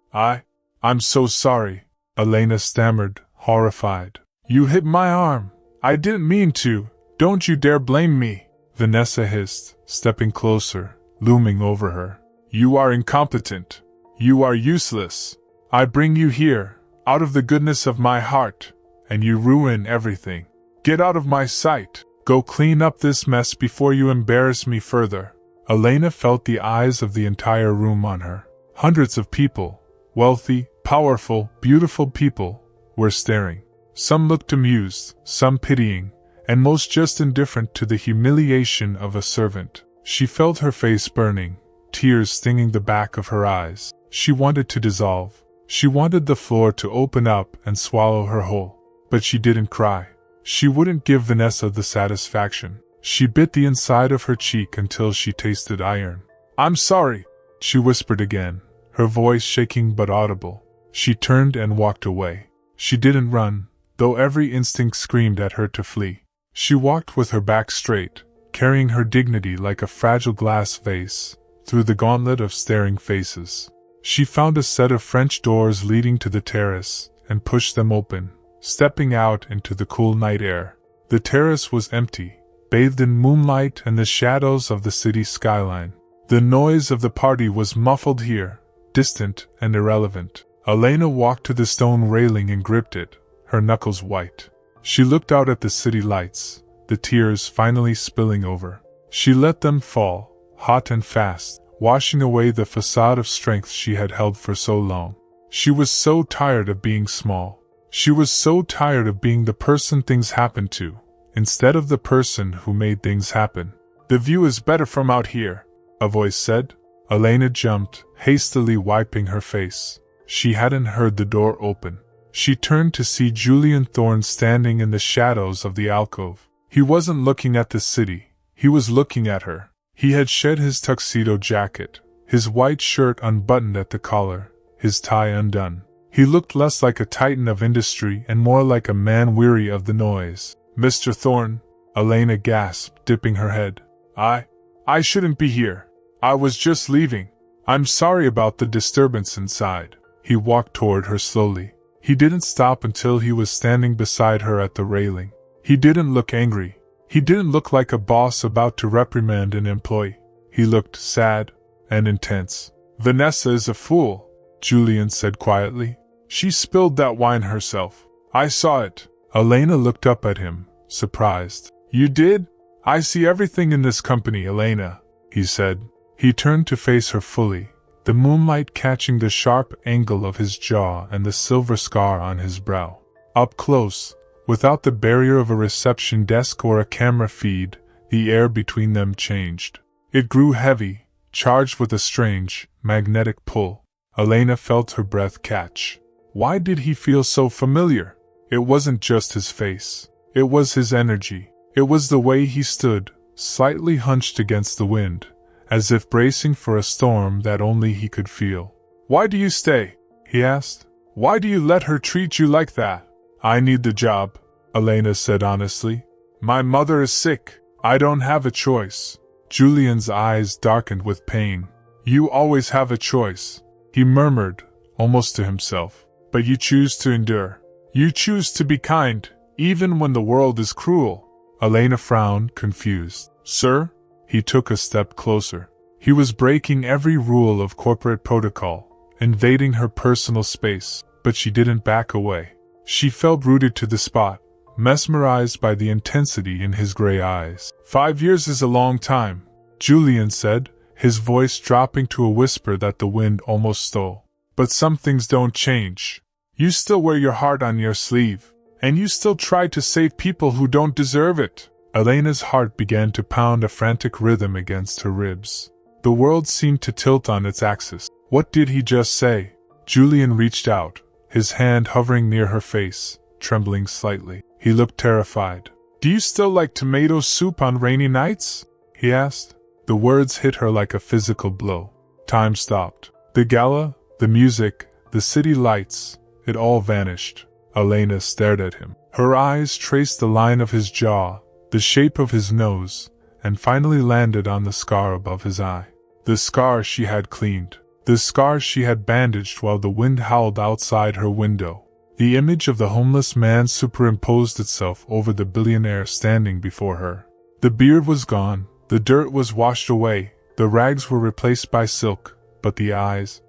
I'm so sorry," Elena stammered, horrified. "You hit my arm. I didn't mean to. Don't you dare blame me," Vanessa hissed, stepping closer, looming over her. "You are incompetent. You are useless. I bring you here, out of the goodness of my heart, and you ruin everything. Get out of my sight. Go clean up this mess before you embarrass me further." Elena felt the eyes of the entire room on her. Hundreds of people, wealthy, powerful, beautiful people, were staring. Some looked amused, some pitying, and most just indifferent to the humiliation of a servant. She felt her face burning, tears stinging the back of her eyes. She wanted to dissolve. She wanted the floor to open up and swallow her whole. But she didn't cry. She wouldn't give Vanessa the satisfaction. She bit the inside of her cheek until she tasted iron. "I'm sorry," she whispered again, her voice shaking but audible. She turned and walked away. She didn't run, though every instinct screamed at her to flee. She walked with her back straight, carrying her dignity like a fragile glass vase, through the gauntlet of staring faces. She found a set of French doors leading to the terrace, and pushed them open, stepping out into the cool night air. The terrace was empty, bathed in moonlight and the shadows of the city skyline. The noise of the party was muffled here, distant and irrelevant. Elena walked to the stone railing and gripped it, her knuckles white. She looked out at the city lights, the tears finally spilling over. She let them fall, hot and fast, washing away the facade of strength she had held for so long. She was so tired of being small. She was so tired of being the person things happened to, instead of the person who made things happen. "The view is better from out here," a voice said. Elena jumped, hastily wiping her face. She hadn't heard the door open. She turned to see Julian Thorne standing in the shadows of the alcove. He wasn't looking at the city, he was looking at her. He had shed his tuxedo jacket, his white shirt unbuttoned at the collar, his tie undone. He looked less like a titan of industry and more like a man weary of the noise. "Mr. Thorne," Elena gasped, dipping her head. I shouldn't be here. I was just leaving. I'm sorry about the disturbance inside." He walked toward her slowly. He didn't stop until he was standing beside her at the railing. He didn't look angry. He didn't look like a boss about to reprimand an employee. He looked sad and intense. "Vanessa is a fool," Julian said quietly. "She spilled that wine herself. I saw it." Elena looked up at him, surprised. "You did? I see everything in this company, Elena," he said. He turned to face her fully, the moonlight catching the sharp angle of his jaw and the silver scar on his brow. Up close, without the barrier of a reception desk or a camera feed, the air between them changed. It grew heavy, charged with a strange, magnetic pull. Elena felt her breath catch. Why did he feel so familiar? It wasn't just his face. It was his energy. It was the way he stood, slightly hunched against the wind, as if bracing for a storm that only he could feel. "Why do you stay?" he asked. "Why do you let her treat you like that?" "I need the job," Elena said honestly. "My mother is sick. I don't have a choice." Julian's eyes darkened with pain. "You always have a choice," he murmured, almost to himself. "But you choose to endure. You choose to be kind, even when the world is cruel." Elena frowned, confused. "Sir?" He took a step closer. He was breaking every rule of corporate protocol, invading her personal space, but she didn't back away. She felt rooted to the spot, mesmerized by the intensity in his gray eyes. "5 years is a long time," Julian said, his voice dropping to a whisper that the wind almost stole. "But some things don't change. You still wear your heart on your sleeve, and you still try to save people who don't deserve it." Elena's heart began to pound a frantic rhythm against her ribs. The world seemed to tilt on its axis. What did he just say? Julian reached out, his hand hovering near her face, trembling slightly. He looked terrified. "Do you still like tomato soup on rainy nights?" he asked. The words hit her like a physical blow. Time stopped. The gala, the music, the city lights, it all vanished. Elena stared at him. Her eyes traced the line of his jaw, the shape of his nose, and finally landed on the scar above his eye. The scar she had cleaned. The scar she had bandaged while the wind howled outside her window. The image of the homeless man superimposed itself over the billionaire standing before her. The beard was gone, the dirt was washed away, the rags were replaced by silk, but the eyes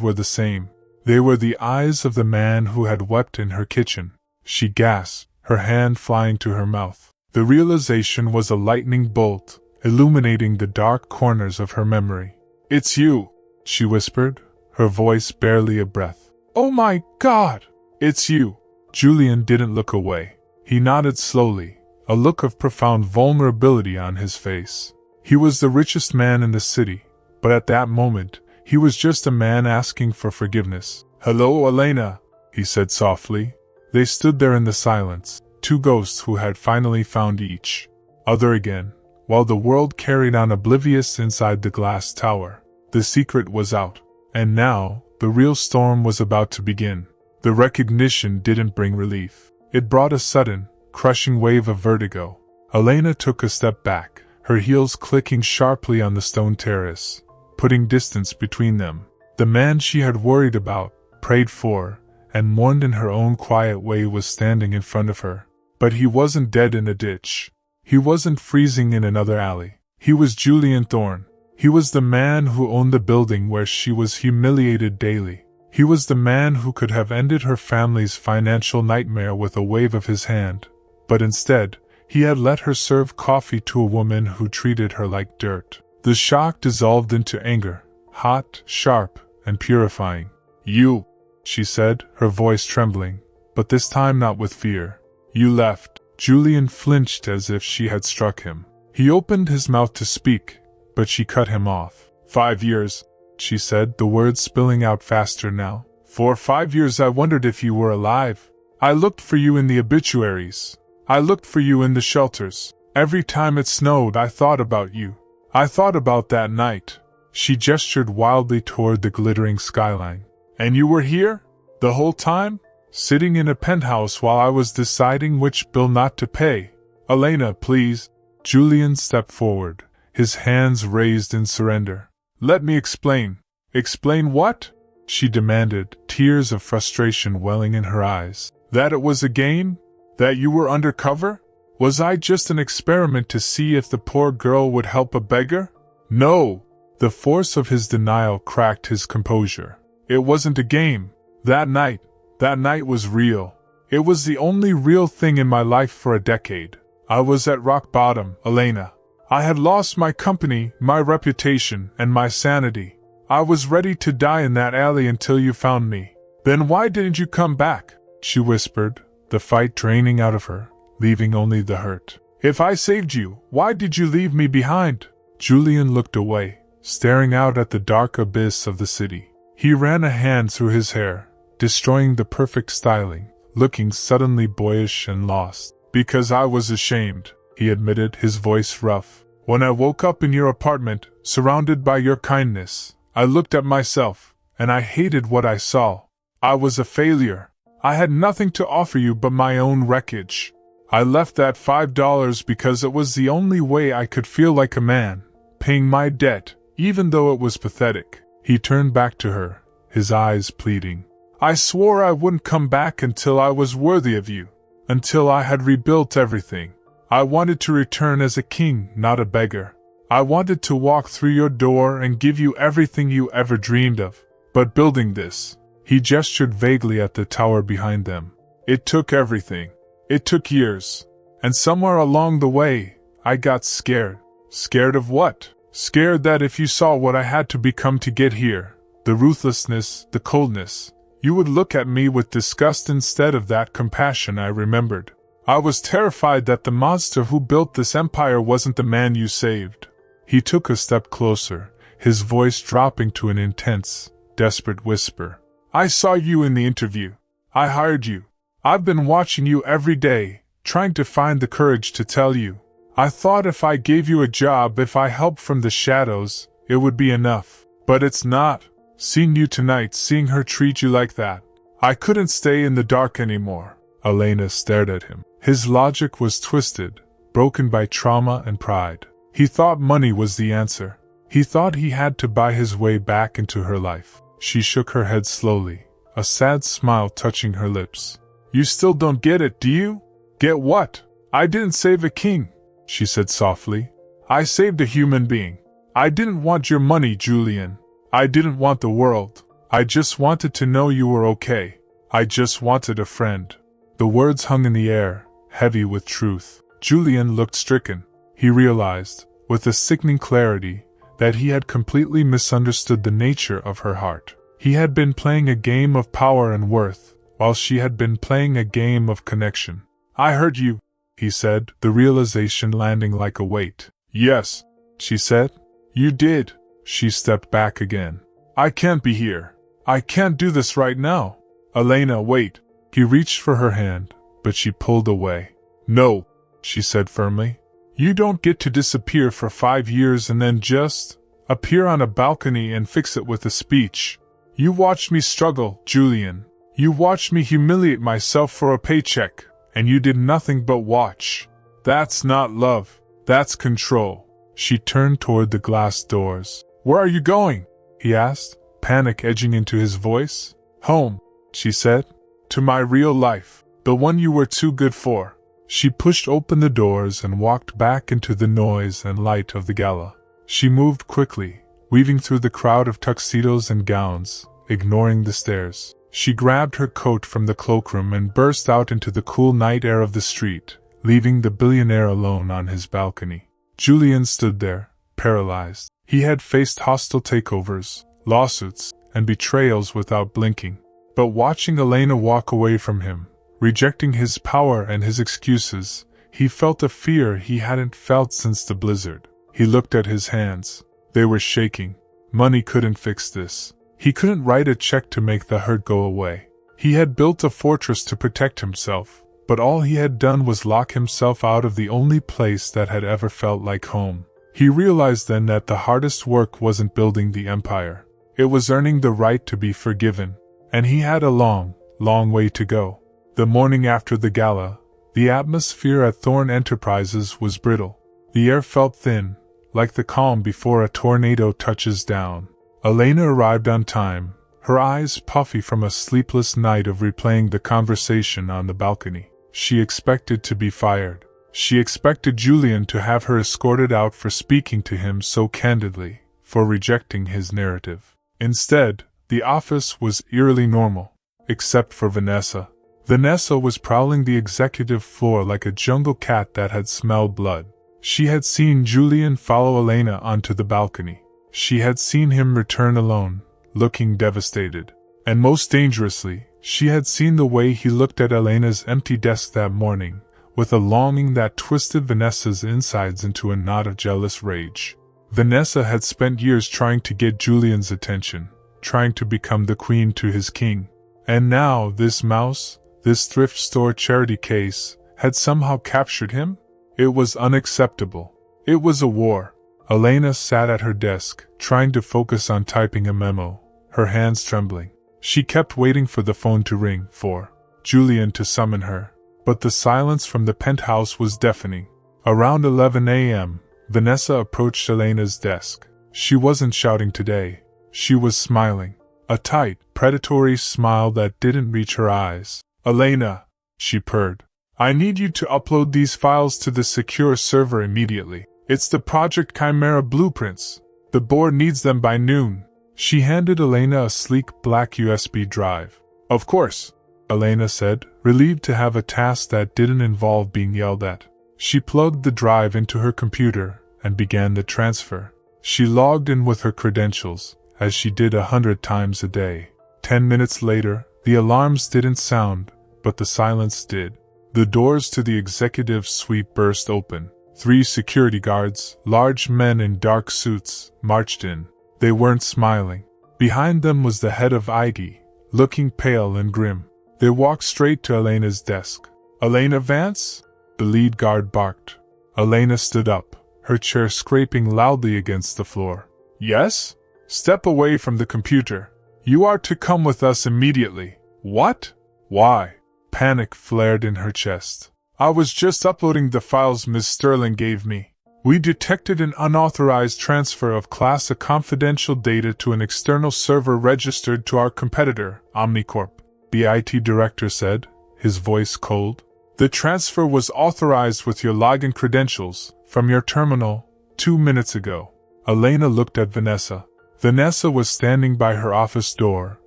were the same. They were the eyes of the man who had wept in her kitchen. She gasped, her hand flying to her mouth. The realization was a lightning bolt, illuminating the dark corners of her memory. "It's you," she whispered, her voice barely a breath. "Oh my God! It's you!" Julian didn't look away. He nodded slowly, a look of profound vulnerability on his face. He was the richest man in the city, but at that moment, he was just a man asking for forgiveness. "Hello, Elena," he said softly. They stood there in the silence, two ghosts who had finally found each other again, while the world carried on oblivious inside the glass tower. The secret was out, and now, the real storm was about to begin. The recognition didn't bring relief. It brought a sudden, crushing wave of vertigo. Elena took a step back, her heels clicking sharply on the stone terrace, putting distance between them. The man she had worried about, prayed for, and mourned in her own quiet way was standing in front of her. But he wasn't dead in a ditch. He wasn't freezing in another alley. He was Julian Thorne. He was the man who owned the building where she was humiliated daily. He was the man who could have ended her family's financial nightmare with a wave of his hand. But instead, he had let her serve coffee to a woman who treated her like dirt. The shock dissolved into anger, hot, sharp, and purifying. "You," she said, her voice trembling, but this time not with fear. "You left. Julian flinched as if she had struck him. He opened his mouth to speak, but she cut him off. 5 years, she said, the words spilling out faster now. For 5 years I wondered if you were alive. I looked for you in the obituaries. I looked for you in the shelters. Every time it snowed I thought about you. I thought about that night. She gestured wildly toward the glittering skyline. And you were here? The whole time? Sitting in a penthouse while I was deciding which bill not to pay. Elena, please. Julian stepped forward, his hands raised in surrender. Let me explain. Explain what? She demanded, tears of frustration welling in her eyes. That it was a game? That you were undercover? Was I just an experiment to see if the poor girl would help a beggar? No. The force of his denial cracked his composure. It wasn't a game. That night was real. It was the only real thing in my life for a decade. I was at rock bottom, Elena. I had lost my company, my reputation, and my sanity. I was ready to die in that alley until you found me. Then why didn't you come back? She whispered, the fight draining out of her, leaving only the hurt. If I saved you, why did you leave me behind? Julian looked away, staring out at the dark abyss of the city. He ran a hand through his hair, destroying the perfect styling, looking suddenly boyish and lost. Because I was ashamed, he admitted, his voice rough. When I woke up in your apartment, surrounded by your kindness, I looked at myself, and I hated what I saw. I was a failure. I had nothing to offer you but my own wreckage. I left that $5 because it was the only way I could feel like a man, paying my debt, even though it was pathetic. He turned back to her, his eyes pleading. I swore I wouldn't come back until I was worthy of you, until I had rebuilt everything. I wanted to return as a king, not a beggar. I wanted to walk through your door and give you everything you ever dreamed of. But building this, he gestured vaguely at the tower behind them. It took everything. It took years. And somewhere along the way, I got scared. Scared of what? Scared that if you saw what I had to become to get here, the ruthlessness, the coldness, you would look at me with disgust instead of that compassion I remembered. I was terrified that the monster who built this empire wasn't the man you saved. He took a step closer, his voice dropping to an intense, desperate whisper. I saw you in the interview. I hired you. I've been watching you every day, trying to find the courage to tell you. I thought if I gave you a job, if I helped from the shadows, it would be enough. But it's not. Seeing you tonight, seeing her treat you like that. I couldn't stay in the dark anymore. Elena stared at him. His logic was twisted, broken by trauma and pride. He thought money was the answer. He thought he had to buy his way back into her life. She shook her head slowly, a sad smile touching her lips. You still don't get it, do you? Get what? I didn't save a king, she said softly. I saved a human being. I didn't want your money, Julian. I didn't want the world. I just wanted to know you were okay. I just wanted a friend. The words hung in the air, heavy with truth. Julian looked stricken. He realized, with a sickening clarity, that he had completely misunderstood the nature of her heart. He had been playing a game of power and worth, while she had been playing a game of connection. I hurt you, he said, the realization landing like a weight. Yes, she said. You did. She stepped back again. I can't be here. I can't do this right now. Elena, wait. He reached for her hand, but she pulled away. No, she said firmly. You don't get to disappear for 5 years and then just appear on a balcony and fix it with a speech. You watched me struggle, Julian. You watched me humiliate myself for a paycheck, and you did nothing but watch. That's not love. That's control. She turned toward the glass doors. Where are you going? He asked, panic edging into his voice. Home, she said. To my real life, the one you were too good for. She pushed open the doors and walked back into the noise and light of the gala. She moved quickly, weaving through the crowd of tuxedos and gowns, ignoring the stares. She grabbed her coat from the cloakroom and burst out into the cool night air of the street, leaving the billionaire alone on his balcony. Julian stood there, paralyzed. He had faced hostile takeovers, lawsuits, and betrayals without blinking. But watching Elena walk away from him, rejecting his power and his excuses. He felt a fear he hadn't felt since the blizzard. He looked at his hands. They were shaking. Money couldn't fix this. He couldn't write a check to make the hurt go away. He had built a fortress to protect himself, but all he had done was lock himself out of the only place that had ever felt like home. He realized then that the hardest work wasn't building the empire. It was earning the right to be forgiven. And he had a long, long way to go. The morning after the gala, the atmosphere at Thorne Enterprises was brittle. The air felt thin, like the calm before a tornado touches down. Elena arrived on time, her eyes puffy from a sleepless night of replaying the conversation on the balcony. She expected to be fired. She expected Julian to have her escorted out for speaking to him so candidly, for rejecting his narrative. Instead, the office was eerily normal, except for Vanessa. Vanessa was prowling the executive floor like a jungle cat that had smelled blood. She had seen Julian follow Elena onto the balcony. She had seen him return alone, looking devastated. And most dangerously, she had seen the way he looked at Elena's empty desk that morning, with a longing that twisted Vanessa's insides into a knot of jealous rage. Vanessa had spent years trying to get Julian's attention, trying to become the queen to his king. And now this mouse, this thrift store charity case, had somehow captured him? It was unacceptable. It was a war. Elena sat at her desk, trying to focus on typing a memo, her hands trembling. She kept waiting for the phone to ring, for Julian to summon her. But the silence from the penthouse was deafening. Around 11 a.m., Vanessa approached Elena's desk. She wasn't shouting today. She was smiling. A tight, predatory smile that didn't reach her eyes. "Elena," she purred. "I need you to upload these files to the secure server immediately. It's the Project Chimera blueprints. The board needs them by noon." She handed Elena a sleek black USB drive. "Of course," Elena said, relieved to have a task that didn't involve being yelled at. She plugged the drive into her computer and began the transfer. She logged in with her credentials, as she did 100 times a day. 10 minutes later, the alarms didn't sound, but the silence did. The doors to the executive suite burst open. 3 security guards, large men in dark suits, marched in. They weren't smiling. Behind them was the head of IG, looking pale and grim. They walked straight to Elena's desk. "Elena Vance?" the lead guard barked. Elena stood up, her chair scraping loudly against the floor. "Yes? Step away from the computer. You are to come with us immediately." "What? Why?" Panic flared in her chest. "I was just uploading the files Ms. Sterling gave me. We detected an unauthorized transfer of Class A confidential data to an external server registered to our competitor, Omnicorp," the IT director said, his voice cold. "The transfer was authorized with your login credentials, from your terminal, 2 minutes ago." Elena looked at Vanessa. Vanessa was standing by her office door,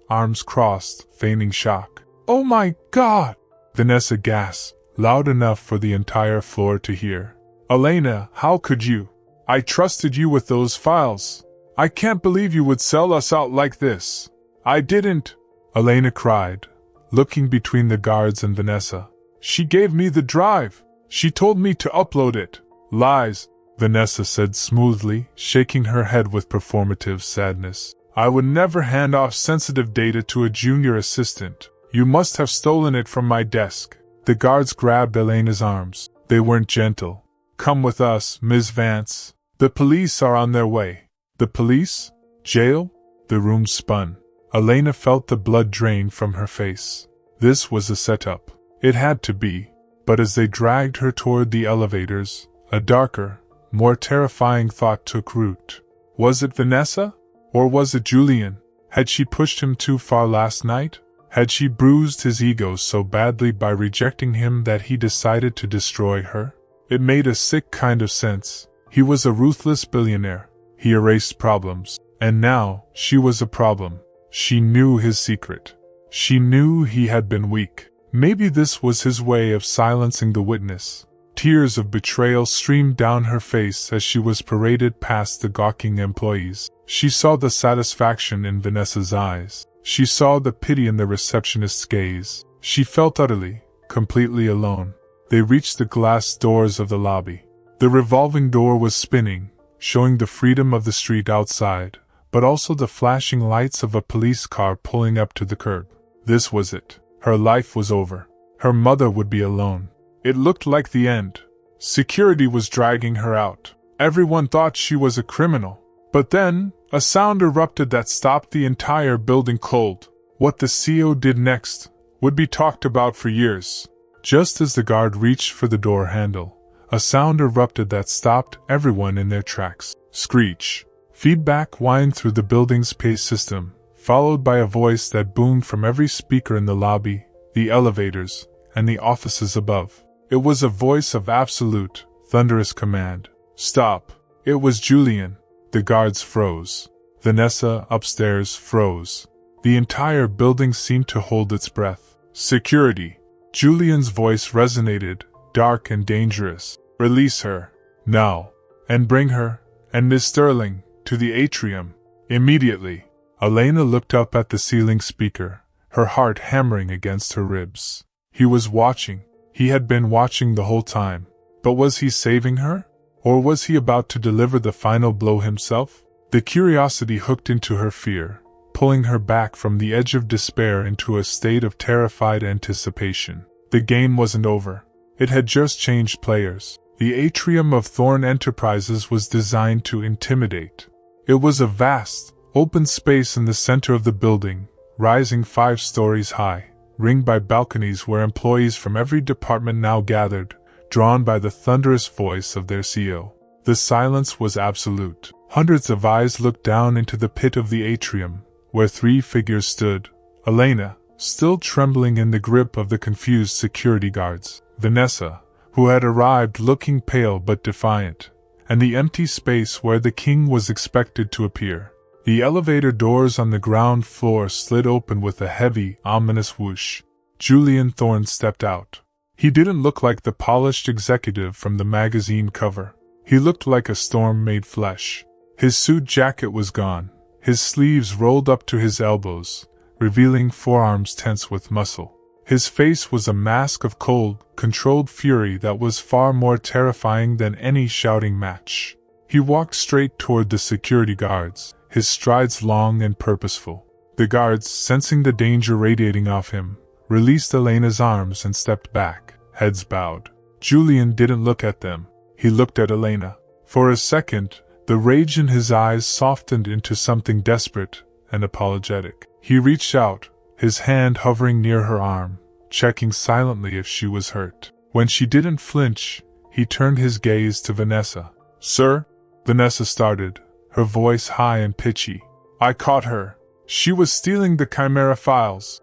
arms crossed, feigning shock. "Oh my God!" Vanessa gasped, loud enough for the entire floor to hear. "Elena, how could you? I trusted you with those files. I can't believe you would sell us out like this. I didn't," Elena cried, looking between the guards and Vanessa. "She gave me the drive. She told me to upload it." "Lies," Vanessa said smoothly, shaking her head with performative sadness. "I would never hand off sensitive data to a junior assistant. You must have stolen it from my desk." The guards grabbed Elena's arms. They weren't gentle. "Come with us, Ms. Vance. The police are on their way." "The police? Jail?" The room spun. Elena felt the blood drain from her face. This was a setup. It had to be. But as they dragged her toward the elevators, a darker, more terrifying thought took root. Was it Vanessa? Or was it Julian? Had she pushed him too far last night? Had she bruised his ego so badly by rejecting him that he decided to destroy her? It made a sick kind of sense. He was a ruthless billionaire. He erased problems. And now, she was a problem. She knew his secret. She knew he had been weak. Maybe this was his way of silencing the witness. Tears of betrayal streamed down her face as she was paraded past the gawking employees. She saw the satisfaction in Vanessa's eyes. She saw the pity in the receptionist's gaze. She felt utterly, completely alone. They reached the glass doors of the lobby. The revolving door was spinning, showing the freedom of the street outside, but also the flashing lights of a police car pulling up to the curb. This was it. Her life was over. Her mother would be alone. It looked like the end. Security was dragging her out. Everyone thought she was a criminal. But then, a sound erupted that stopped the entire building cold. What the CEO did next would be talked about for years. Just as the guard reached for the door handle, a sound erupted that stopped everyone in their tracks. Screech. Feedback whined through the building's PA system, followed by a voice that boomed from every speaker in the lobby, the elevators, and the offices above. It was a voice of absolute, thunderous command. Stop. It was Julian. The guards froze. Vanessa, upstairs, froze. The entire building seemed to hold its breath. Security. Julian's voice resonated, dark and dangerous. Release her. Now. And bring her, and Miss Sterling, to the atrium. Immediately. Elena looked up at the ceiling speaker, her heart hammering against her ribs. He was watching. He had been watching the whole time. But was he saving her? Or was he about to deliver the final blow himself? The curiosity hooked into her fear, pulling her back from the edge of despair into a state of terrified anticipation. The game wasn't over. It had just changed players. The atrium of Thorne Enterprises was designed to intimidate. It was a vast, open space in the center of the building, rising 5 stories high, ringed by balconies where employees from every department now gathered, drawn by the thunderous voice of their CEO. The silence was absolute. Hundreds of eyes looked down into the pit of the atrium, where 3 figures stood. Elena, still trembling in the grip of the confused security guards. Vanessa, who had arrived looking pale but defiant. And the empty space where the king was expected to appear. The elevator doors on the ground floor slid open with a heavy, ominous whoosh. Julian Thorne stepped out. He didn't look like the polished executive from the magazine cover. He looked like a storm made flesh. His suit jacket was gone, his sleeves rolled up to his elbows, revealing forearms tense with muscle. His face was a mask of cold, controlled fury that was far more terrifying than any shouting match. He walked straight toward the security guards, his strides long and purposeful. The guards, sensing the danger radiating off him, released Elena's arms and stepped back, heads bowed. Julian didn't look at them. He looked at Elena. For a second, the rage in his eyes softened into something desperate and apologetic. He reached out, his hand hovering near her arm, checking silently if she was hurt. When she didn't flinch, he turned his gaze to Vanessa. "Sir?" Vanessa started, her voice high and pitchy. "I caught her. She was stealing the Chimera files."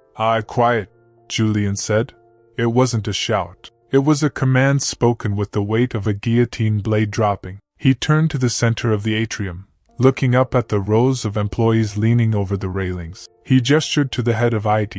Quiet," Julian said. It wasn't a shout. It was a command spoken with the weight of a guillotine blade dropping. He turned to the center of the atrium, looking up at the rows of employees leaning over the railings. He gestured to the head of IT,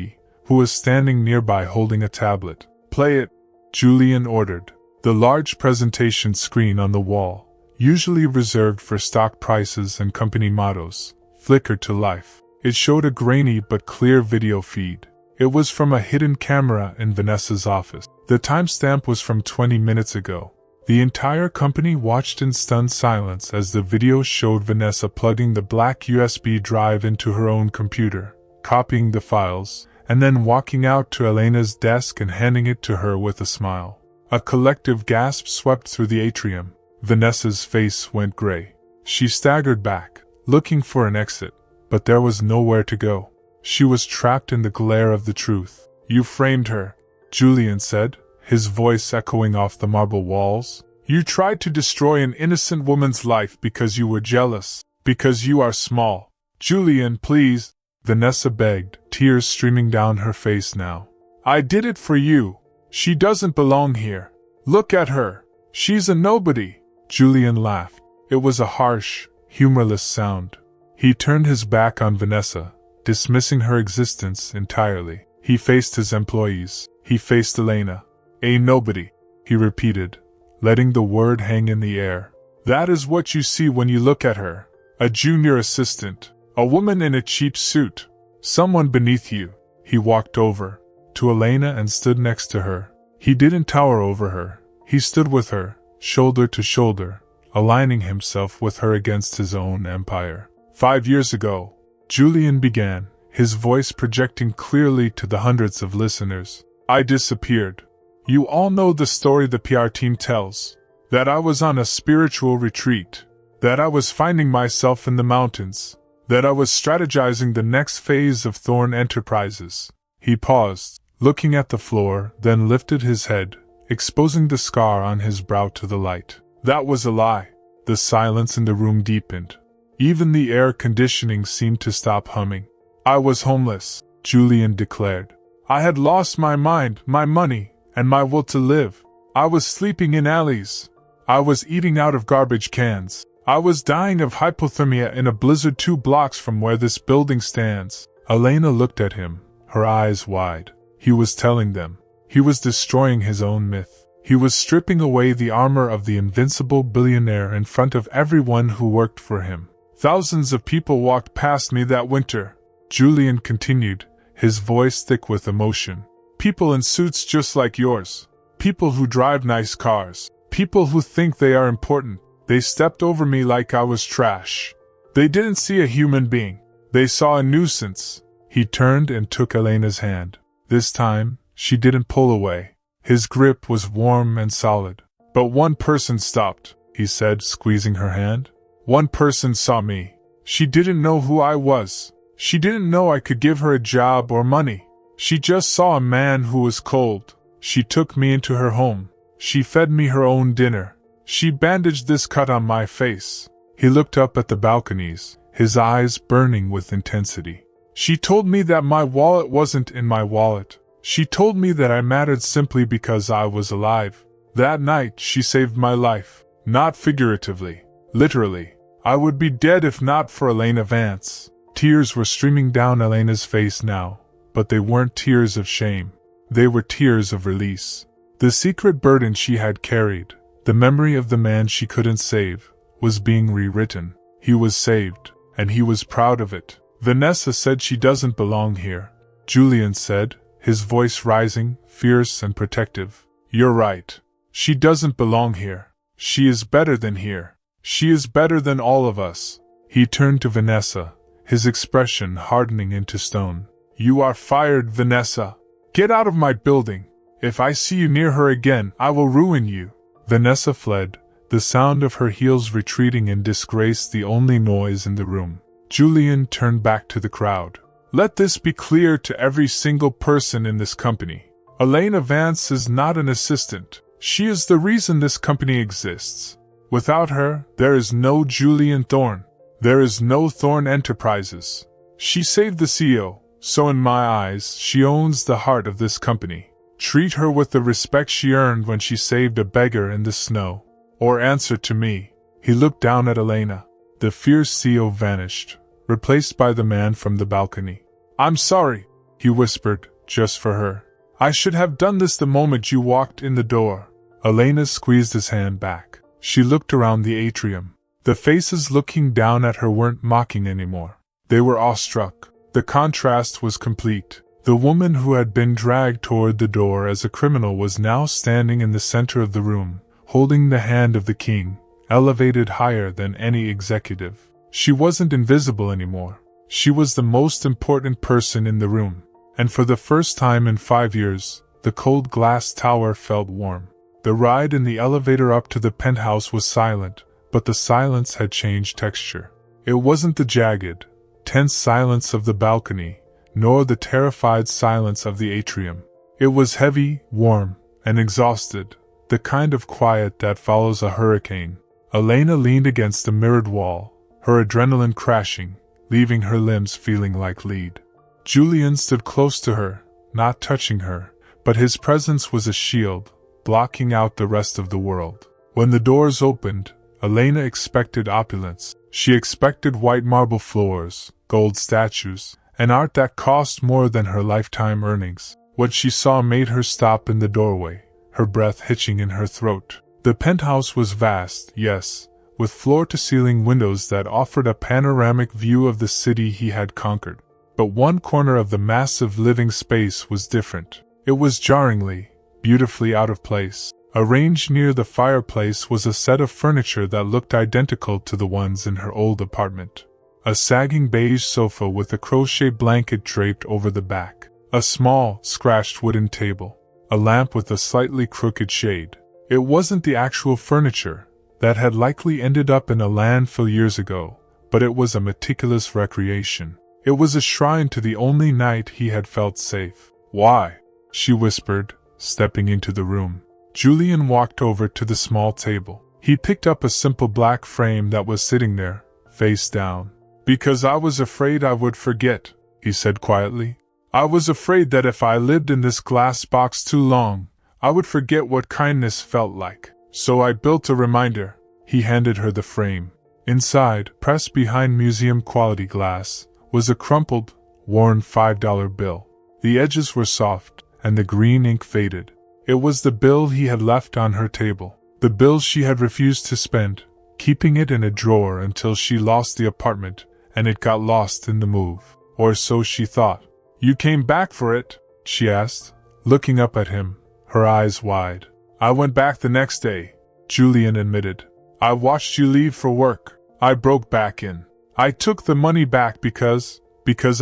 who was standing nearby holding a tablet. "Play it," Julian ordered. The large presentation screen on the wall, usually reserved for stock prices and company mottos, flickered to life. It showed a grainy but clear video feed. It was from a hidden camera in Vanessa's office. The timestamp was from 20 minutes ago. The entire company watched in stunned silence as the video showed Vanessa plugging the black USB drive into her own computer, copying the files, and then walking out to Elena's desk and handing it to her with a smile. A collective gasp swept through the atrium. Vanessa's face went gray. She staggered back, looking for an exit, but there was nowhere to go. She was trapped in the glare of the truth. "You framed her," Julian said, his voice echoing off the marble walls. "You tried to destroy an innocent woman's life because you were jealous, because you are small." "Julian, please," Vanessa begged, tears streaming down her face now. "I did it for you. She doesn't belong here. Look at her. She's a nobody." Julian laughed. It was a harsh, humorless sound. He turned his back on Vanessa, dismissing her existence entirely. He faced his employees. He faced Elena. "A nobody," he repeated, letting the word hang in the air. "That is what you see when you look at her. A junior assistant. A woman in a cheap suit. Someone beneath you." He walked over to Elena and stood next to her, He didn't tower over her, he stood with her, shoulder to shoulder, aligning himself with her against his own empire. 5 years ago, Julian began, his voice projecting clearly to the hundreds of listeners. I disappeared. You all know the story the PR team tells. That I was on a spiritual retreat. That I was finding myself in the mountains. That I was strategizing the next phase of Thorne Enterprises. He paused, looking at the floor, then lifted his head, exposing the scar on his brow to the light. That was a lie. The silence in the room deepened. Even the air conditioning seemed to stop humming. I was homeless, Julian declared. I had lost my mind, my money, and my will to live. I was sleeping in alleys. I was eating out of garbage cans. I was dying of hypothermia in a blizzard 2 blocks from where this building stands. Elena looked at him, her eyes wide. He was telling them. He was destroying his own myth. He was stripping away the armor of the invincible billionaire in front of everyone who worked for him. Thousands of people walked past me that winter, Julian continued, his voice thick with emotion. People in suits just like yours. People who drive nice cars. People who think they are important. They stepped over me like I was trash. They didn't see a human being. They saw a nuisance. He turned and took Elena's hand. This time, she didn't pull away. His grip was warm and solid. But one person stopped, he said, squeezing her hand. One person saw me. She didn't know who I was. She didn't know I could give her a job or money. She just saw a man who was cold. She took me into her home. She fed me her own dinner. She bandaged this cut on my face. He looked up at the balconies, his eyes burning with intensity. She told me that my wallet wasn't in my wallet. She told me that I mattered simply because I was alive. That night she saved my life. Not figuratively. Literally. I would be dead if not for Elena Vance. Tears were streaming down Elena's face now, but they weren't tears of shame. They were tears of release. The secret burden she had carried, the memory of the man she couldn't save, was being rewritten. He was saved, and he was proud of it. Vanessa said she doesn't belong here, Julian said, his voice rising, fierce and protective. You're right. She doesn't belong here. She is better than here. She is better than all of us. He turned to Vanessa, his expression hardening into stone. You are fired, Vanessa. Get out of my building. If I see you near her again, I will ruin you. Vanessa fled, the sound of her heels retreating in disgrace the only noise in the room. Julian turned back to the crowd. Let this be clear to every single person in this company. Elena Vance is not an assistant. She is the reason this company exists. Without her, there is no Julian Thorne. There is no Thorne Enterprises. She saved the CEO, so in my eyes, she owns the heart of this company. Treat her with the respect she earned when she saved a beggar in the snow. Or answer to me. He looked down at Elena. The fierce CEO vanished, replaced by the man from the balcony. I'm sorry, he whispered, just for her. I should have done this the moment you walked in the door. Elena squeezed his hand back. She looked around the atrium. The faces looking down at her weren't mocking anymore. They were awestruck. The contrast was complete. The woman who had been dragged toward the door as a criminal was now standing in the center of the room, holding the hand of the king, elevated higher than any executive. She wasn't invisible anymore. She was the most important person in the room. And for the first time in 5 years, the cold glass tower felt warm. The ride in the elevator up to the penthouse was silent, but the silence had changed texture. It wasn't the jagged, tense silence of the balcony, nor the terrified silence of the atrium. It was heavy, warm, and exhausted, the kind of quiet that follows a hurricane. Elena leaned against the mirrored wall, her adrenaline crashing, leaving her limbs feeling like lead. Julian stood close to her, not touching her, but his presence was a shield, blocking out the rest of the world. When the doors opened, Elena expected opulence. She expected white marble floors, gold statues, and art that cost more than her lifetime earnings. What she saw made her stop in the doorway, her breath hitching in her throat. The penthouse was vast, yes, with floor-to-ceiling windows that offered a panoramic view of the city he had conquered. But one corner of the massive living space was different. It was jarringly, beautifully out of place. Arranged near the fireplace was a set of furniture that looked identical to the ones in her old apartment. A sagging beige sofa with a crochet blanket draped over the back. A small, scratched wooden table. A lamp with a slightly crooked shade. It wasn't the actual furniture that had likely ended up in a landfill years ago, but it was a meticulous recreation. It was a shrine to the only night he had felt safe. "Why?" she whispered, stepping into the room. Julian walked over to the small table. He picked up a simple black frame that was sitting there, face down. "Because I was afraid I would forget," he said quietly. "I was afraid that if I lived in this glass box too long, I would forget what kindness felt like. So I built a reminder." He handed her the frame. Inside, pressed behind museum-quality glass, was a crumpled, worn $5 bill. The edges were soft, and the green ink faded. It was the bill he had left on her table. The bill she had refused to spend, keeping it in a drawer until she lost the apartment, and it got lost in the move. Or so she thought. "You came back for it?" she asked, looking up at him, her eyes wide. "I went back the next day," Julian admitted. "I watched you leave for work. I broke back in. I took the money back because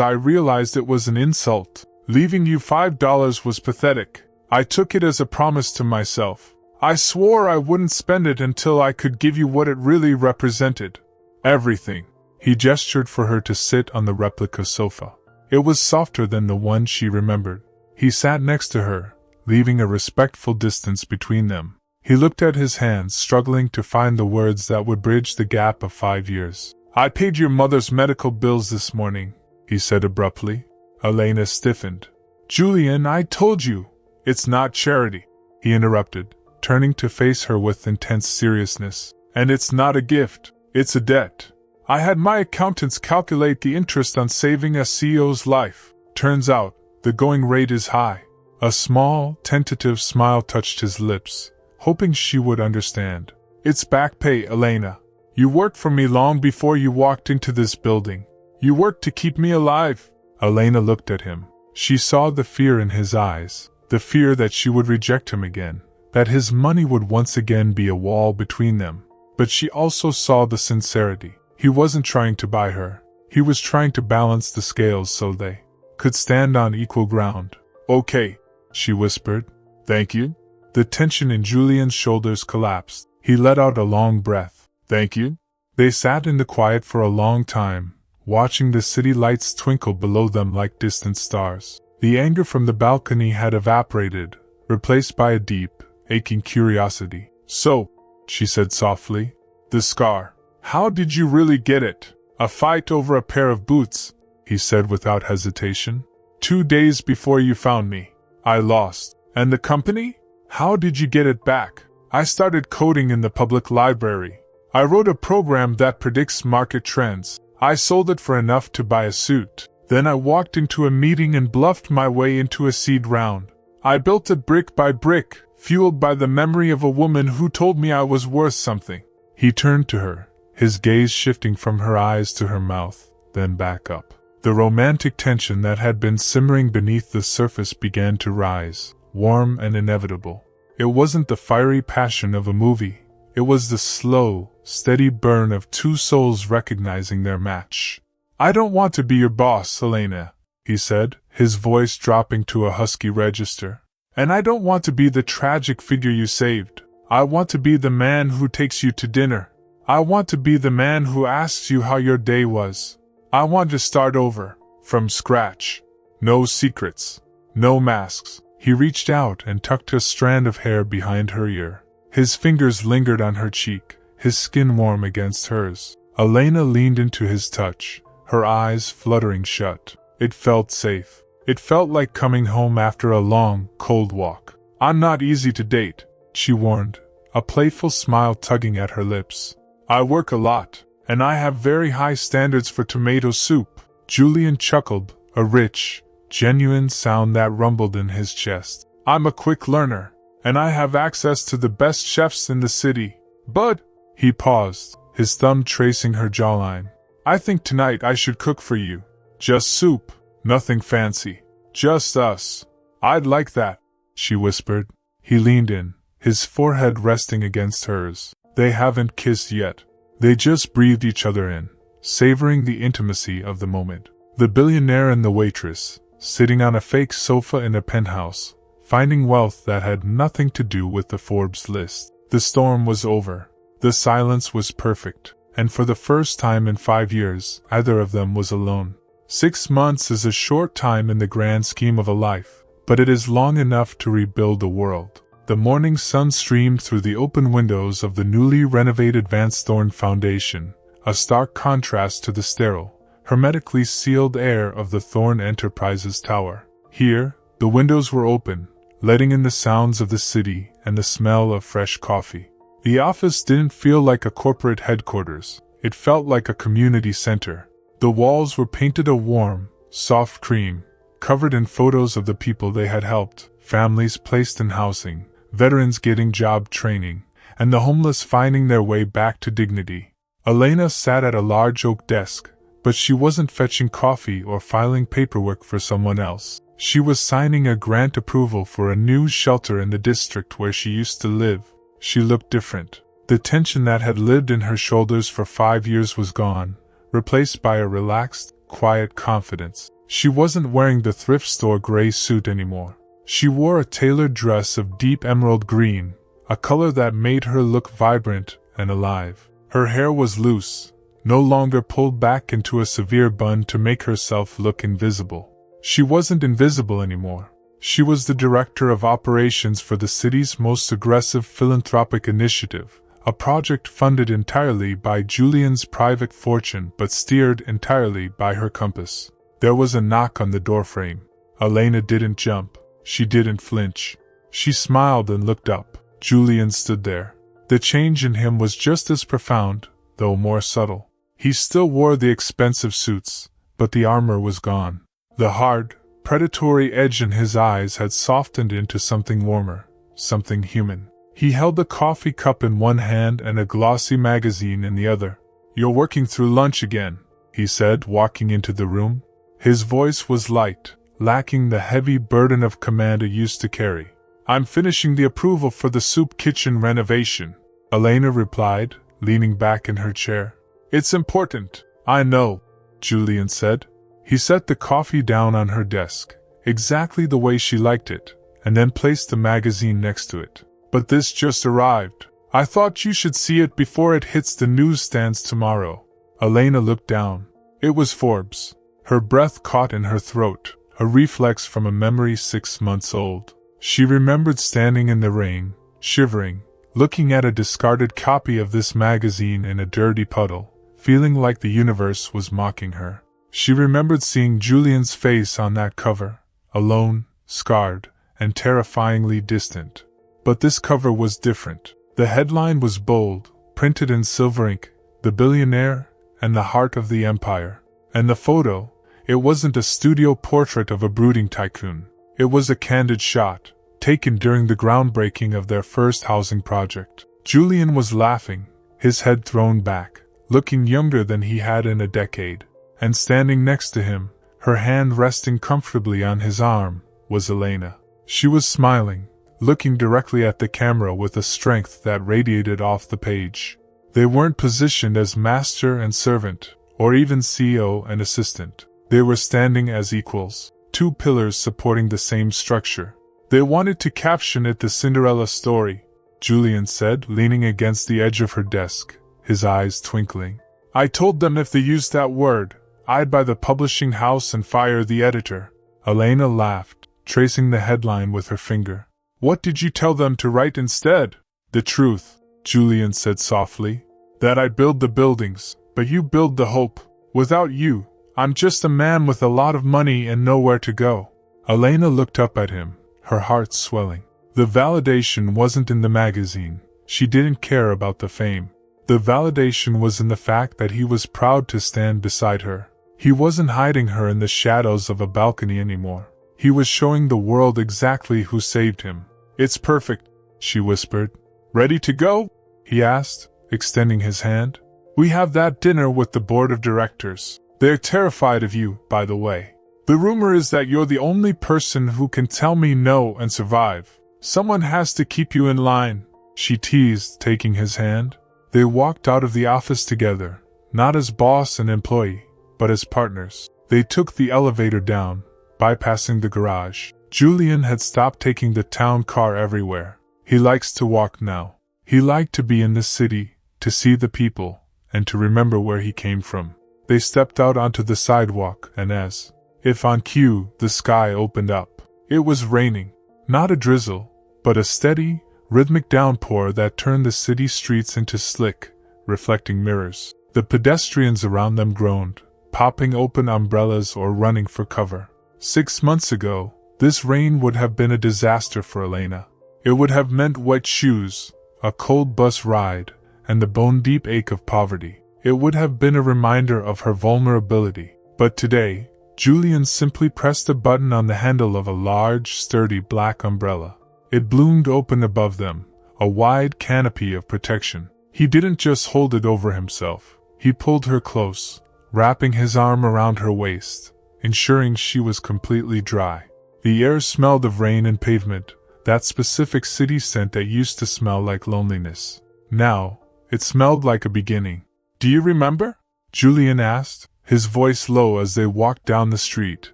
I realized it was an insult. Leaving you $5 was pathetic. I took it as a promise to myself. I swore I wouldn't spend it until I could give you what it really represented. Everything." He gestured for her to sit on the replica sofa. It was softer than the one she remembered. He sat next to her, leaving a respectful distance between them. He looked at his hands, struggling to find the words that would bridge the gap of 5 years. "I paid your mother's medical bills this morning," he said abruptly. Elena stiffened. "Julian, I told you, it's not charity," he interrupted, turning to face her with intense seriousness. "And it's not a gift, it's a debt. I had my accountants calculate the interest on saving a CEO's life. Turns out, the going rate is high." A small, tentative smile touched his lips, hoping she would understand. "It's back pay, Elena. You worked for me long before you walked into this building. You worked to keep me alive." Elena looked at him. She saw the fear in his eyes, the fear that she would reject him again, that his money would once again be a wall between them. But she also saw the sincerity. He wasn't trying to buy her. He was trying to balance the scales so they could stand on equal ground. "Okay," she whispered. "Thank you." The tension in Julian's shoulders collapsed. He let out a long breath. "Thank you." They sat in the quiet for a long time, watching the city lights twinkle below them like distant stars. The anger from the balcony had evaporated, replaced by a deep, aching curiosity. "So," she said softly, "the scar. How did you really get it?" "A fight over a pair of boots," he said without hesitation. 2 days before you found me. I lost. "And the company? How did you get it back?" "I started coding in the public library. I wrote a program that predicts market trends. I sold it for enough to buy a suit. Then I walked into a meeting and bluffed my way into a seed round. I built it brick by brick, fueled by the memory of a woman who told me I was worth something." He turned to her, his gaze shifting from her eyes to her mouth, then back up. The romantic tension that had been simmering beneath the surface began to rise, warm and inevitable. It wasn't the fiery passion of a movie. It was the slow, steady burn of two souls recognizing their match. "I don't want to be your boss, Elena," he said, his voice dropping to a husky register. "And I don't want to be the tragic figure you saved. I want to be the man who takes you to dinner. I want to be the man who asks you how your day was. I want to start over, from scratch. No secrets. No masks." He reached out and tucked a strand of hair behind her ear. His fingers lingered on her cheek, his skin warm against hers. Elena leaned into his touch, her eyes fluttering shut. It felt safe. It felt like coming home after a long, cold walk. "I'm not easy to date," she warned, a playful smile tugging at her lips. "I work a lot, and I have very high standards for tomato soup." Julian chuckled, a rich, genuine sound that rumbled in his chest. "I'm a quick learner, and I have access to the best chefs in the city. But," he paused, his thumb tracing her jawline, "I think tonight I should cook for you. Just soup, nothing fancy. Just us." "I'd like that," she whispered. He leaned in, his forehead resting against hers. They haven't kissed yet. They just breathed each other in, savoring the intimacy of the moment. The billionaire and the waitress, sitting on a fake sofa in a penthouse, finding wealth that had nothing to do with the Forbes list. The storm was over. The silence was perfect, and for the first time in 5 years, either of them was alone. 6 months is a short time in the grand scheme of a life, but it is long enough to rebuild the world. The morning sun streamed through the open windows of the newly renovated Vance Thorne Foundation, a stark contrast to the sterile, hermetically sealed air of the Thorne Enterprises tower. Here, the windows were open, letting in the sounds of the city and the smell of fresh coffee. The office didn't feel like a corporate headquarters, it felt like a community center. The walls were painted a warm, soft cream, covered in photos of the people they had helped, families placed in housing, veterans getting job training, and the homeless finding their way back to dignity. Elena sat at a large oak desk, but she wasn't fetching coffee or filing paperwork for someone else. She was signing a grant approval for a new shelter in the district where she used to live. She looked different. The tension that had lived in her shoulders for 5 years was gone, replaced by a relaxed, quiet confidence. She wasn't wearing the thrift store gray suit anymore. She wore a tailored dress of deep emerald green, a color that made her look vibrant and alive. Her hair was loose, no longer pulled back into a severe bun to make herself look invisible. She wasn't invisible anymore. She was the director of operations for the city's most aggressive philanthropic initiative, a project funded entirely by Julian's private fortune but steered entirely by her compass. There was a knock on the doorframe. Elena didn't jump. She didn't flinch. She smiled and looked up. Julian stood there. The change in him was just as profound, though more subtle. He still wore the expensive suits, but the armor was gone. The hard, predatory edge in his eyes had softened into something warmer, something human. He held a coffee cup in one hand and a glossy magazine in the other. "You're working through lunch again," he said, walking into the room. His voice was light, lacking the heavy burden of command it used to carry. "I'm finishing the approval for the soup kitchen renovation," Elena replied, leaning back in her chair. "It's important, I know," Julian said. He set the coffee down on her desk, exactly the way she liked it, and then placed the magazine next to it. "But this just arrived. I thought you should see it before it hits the newsstands tomorrow." Elena looked down. It was Forbes. Her breath caught in her throat, a reflex from a memory 6 months old. She remembered standing in the rain, shivering, looking at a discarded copy of this magazine in a dirty puddle, feeling like the universe was mocking her. She remembered seeing Julian's face on that cover, alone, scarred, and terrifyingly distant. But this cover was different. The headline was bold, printed in silver ink, "The Billionaire and the Heart of the Empire." And the photo, it wasn't a studio portrait of a brooding tycoon. It was a candid shot, taken during the groundbreaking of their first housing project. Julian was laughing, his head thrown back, looking younger than he had in a decade. And standing next to him, her hand resting comfortably on his arm, was Elena. She was smiling, looking directly at the camera with a strength that radiated off the page. They weren't positioned as master and servant, or even CEO and assistant. They were standing as equals, 2 pillars supporting the same structure. "They wanted to caption it the Cinderella story," Julian said, leaning against the edge of her desk, his eyes twinkling. "I told them if they used that word, I'd buy the publishing house and fire the editor." Elena laughed, tracing the headline with her finger. "What did you tell them to write instead?" "The truth," Julian said softly. "That I build the buildings, but you build the hope. Without you, I'm just a man with a lot of money and nowhere to go." Elena looked up at him, her heart swelling. The validation wasn't in the magazine. She didn't care about the fame. The validation was in the fact that he was proud to stand beside her. He wasn't hiding her in the shadows of a balcony anymore. He was showing the world exactly who saved him. "It's perfect," she whispered. "Ready to go?" he asked, extending his hand. "We have that dinner with the board of directors. They're terrified of you, by the way. The rumor is that you're the only person who can tell me no and survive." Someone has to keep you in line, she teased, taking his hand. They walked out of the office together, not as boss and employee, but as partners. They took the elevator down, bypassing the garage. Julian had stopped taking the town car everywhere. He likes to walk now. He liked to be in the city, to see the people, and to remember where he came from. They stepped out onto the sidewalk, and as if on cue, the sky opened up. It was raining. Not a drizzle, but a steady, rhythmic downpour that turned the city streets into slick, reflecting mirrors. The pedestrians around them groaned, popping open umbrellas or running for cover. 6 months ago, this rain would have been a disaster for Elena. It would have meant wet shoes, a cold bus ride, and the bone-deep ache of poverty. It would have been a reminder of her vulnerability. But today, Julian simply pressed a button on the handle of a large, sturdy black umbrella. It bloomed open above them, a wide canopy of protection. He didn't just hold it over himself. He pulled her close, wrapping his arm around her waist, ensuring she was completely dry. The air smelled of rain and pavement, that specific city scent that used to smell like loneliness. Now, it smelled like a beginning. "Do you remember?" Julian asked, his voice low as they walked down the street,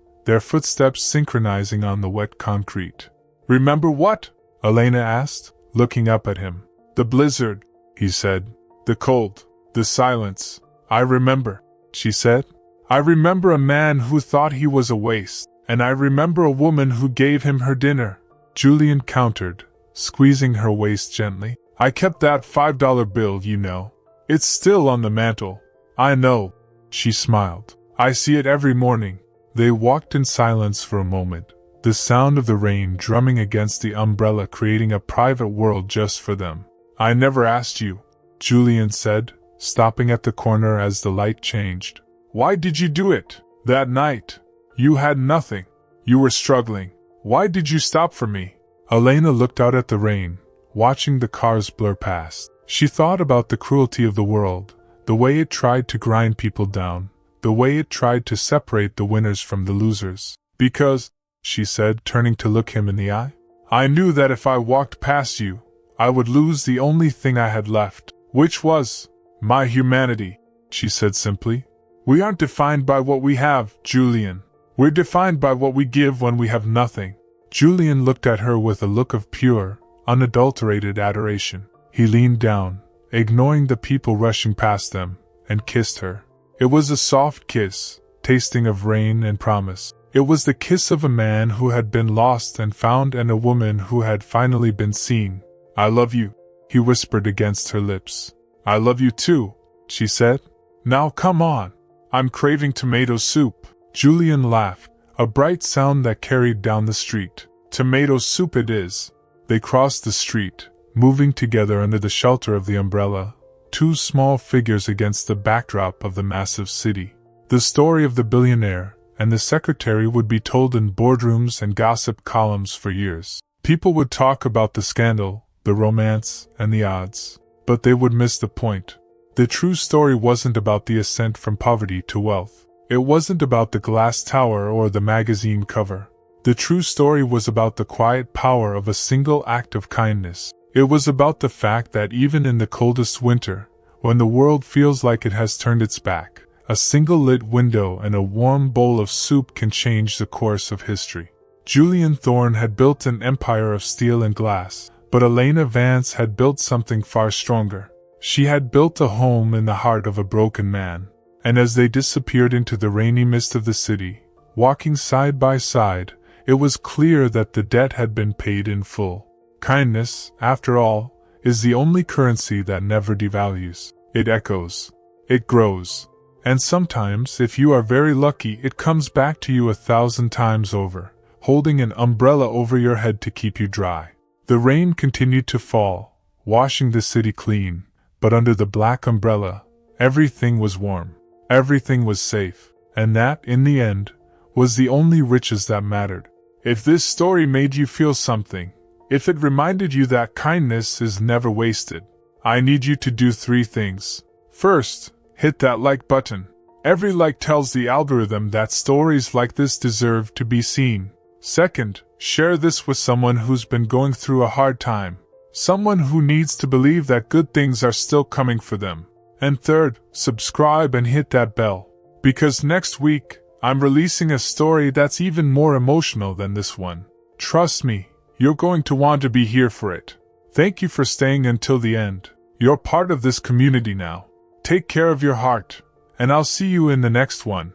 their footsteps synchronizing on the wet concrete. "Remember what?" Elena asked, looking up at him. "The blizzard," he said. "The cold, the silence. I remember," she said. "I remember a man who thought he was a waste, and I remember a woman who gave him her dinner." Julian countered, squeezing her waist gently. "I kept that $5 bill, you know. It's still on the mantel." "I know," she smiled. "I see it every morning." They walked in silence for a moment, the sound of the rain drumming against the umbrella creating a private world just for them. "I never asked you," Julian said, stopping at the corner as the light changed. "Why did you do it? That night? You had nothing. You were struggling. Why did you stop for me?" Elena looked out at the rain, watching the cars blur past. She thought about the cruelty of the world, the way it tried to grind people down, the way it tried to separate the winners from the losers. "Because," she said, turning to look him in the eye, "I knew that if I walked past you, I would lose the only thing I had left, which was my humanity," she said simply. "We aren't defined by what we have, Julian. We're defined by what we give when we have nothing." Julian looked at her with a look of pure, unadulterated adoration. He leaned down, ignoring the people rushing past them, and kissed her. It was a soft kiss, tasting of rain and promise. It was the kiss of a man who had been lost and found and a woman who had finally been seen. "I love you," he whispered against her lips. "I love you too," she said. "Now come on. I'm craving tomato soup." Julian laughed, a bright sound that carried down the street. "Tomato soup it is." They crossed the street, moving together under the shelter of the umbrella, two small figures against the backdrop of the massive city. The story of the billionaire and the secretary would be told in boardrooms and gossip columns for years. People would talk about the scandal, the romance, and the odds, but they would miss the point. The true story wasn't about the ascent from poverty to wealth. It wasn't about the glass tower or the magazine cover. The true story was about the quiet power of a single act of kindness. It was about the fact that even in the coldest winter, when the world feels like it has turned its back, a single lit window and a warm bowl of soup can change the course of history. Julian Thorne had built an empire of steel and glass, but Elena Vance had built something far stronger. She had built a home in the heart of a broken man. And as they disappeared into the rainy mist of the city, walking side by side, it was clear that the debt had been paid in full. Kindness, after all, is the only currency that never devalues. It echoes. It grows. And sometimes, if you are very lucky, it comes back to you 1,000 times over, holding an umbrella over your head to keep you dry. The rain continued to fall, washing the city clean, but under the black umbrella, everything was warm. Everything was safe, and that, in the end, was the only riches that mattered. If this story made you feel something, if it reminded you that kindness is never wasted, I need you to do 3 things. First, hit that like button. Every like tells the algorithm that stories like this deserve to be seen. Second, share this with someone who's been going through a hard time. Someone who needs to believe that good things are still coming for them. And third, subscribe and hit that bell. Because next week, I'm releasing a story that's even more emotional than this one. Trust me, you're going to want to be here for it. Thank you for staying until the end. You're part of this community now. Take care of your heart, and I'll see you in the next one.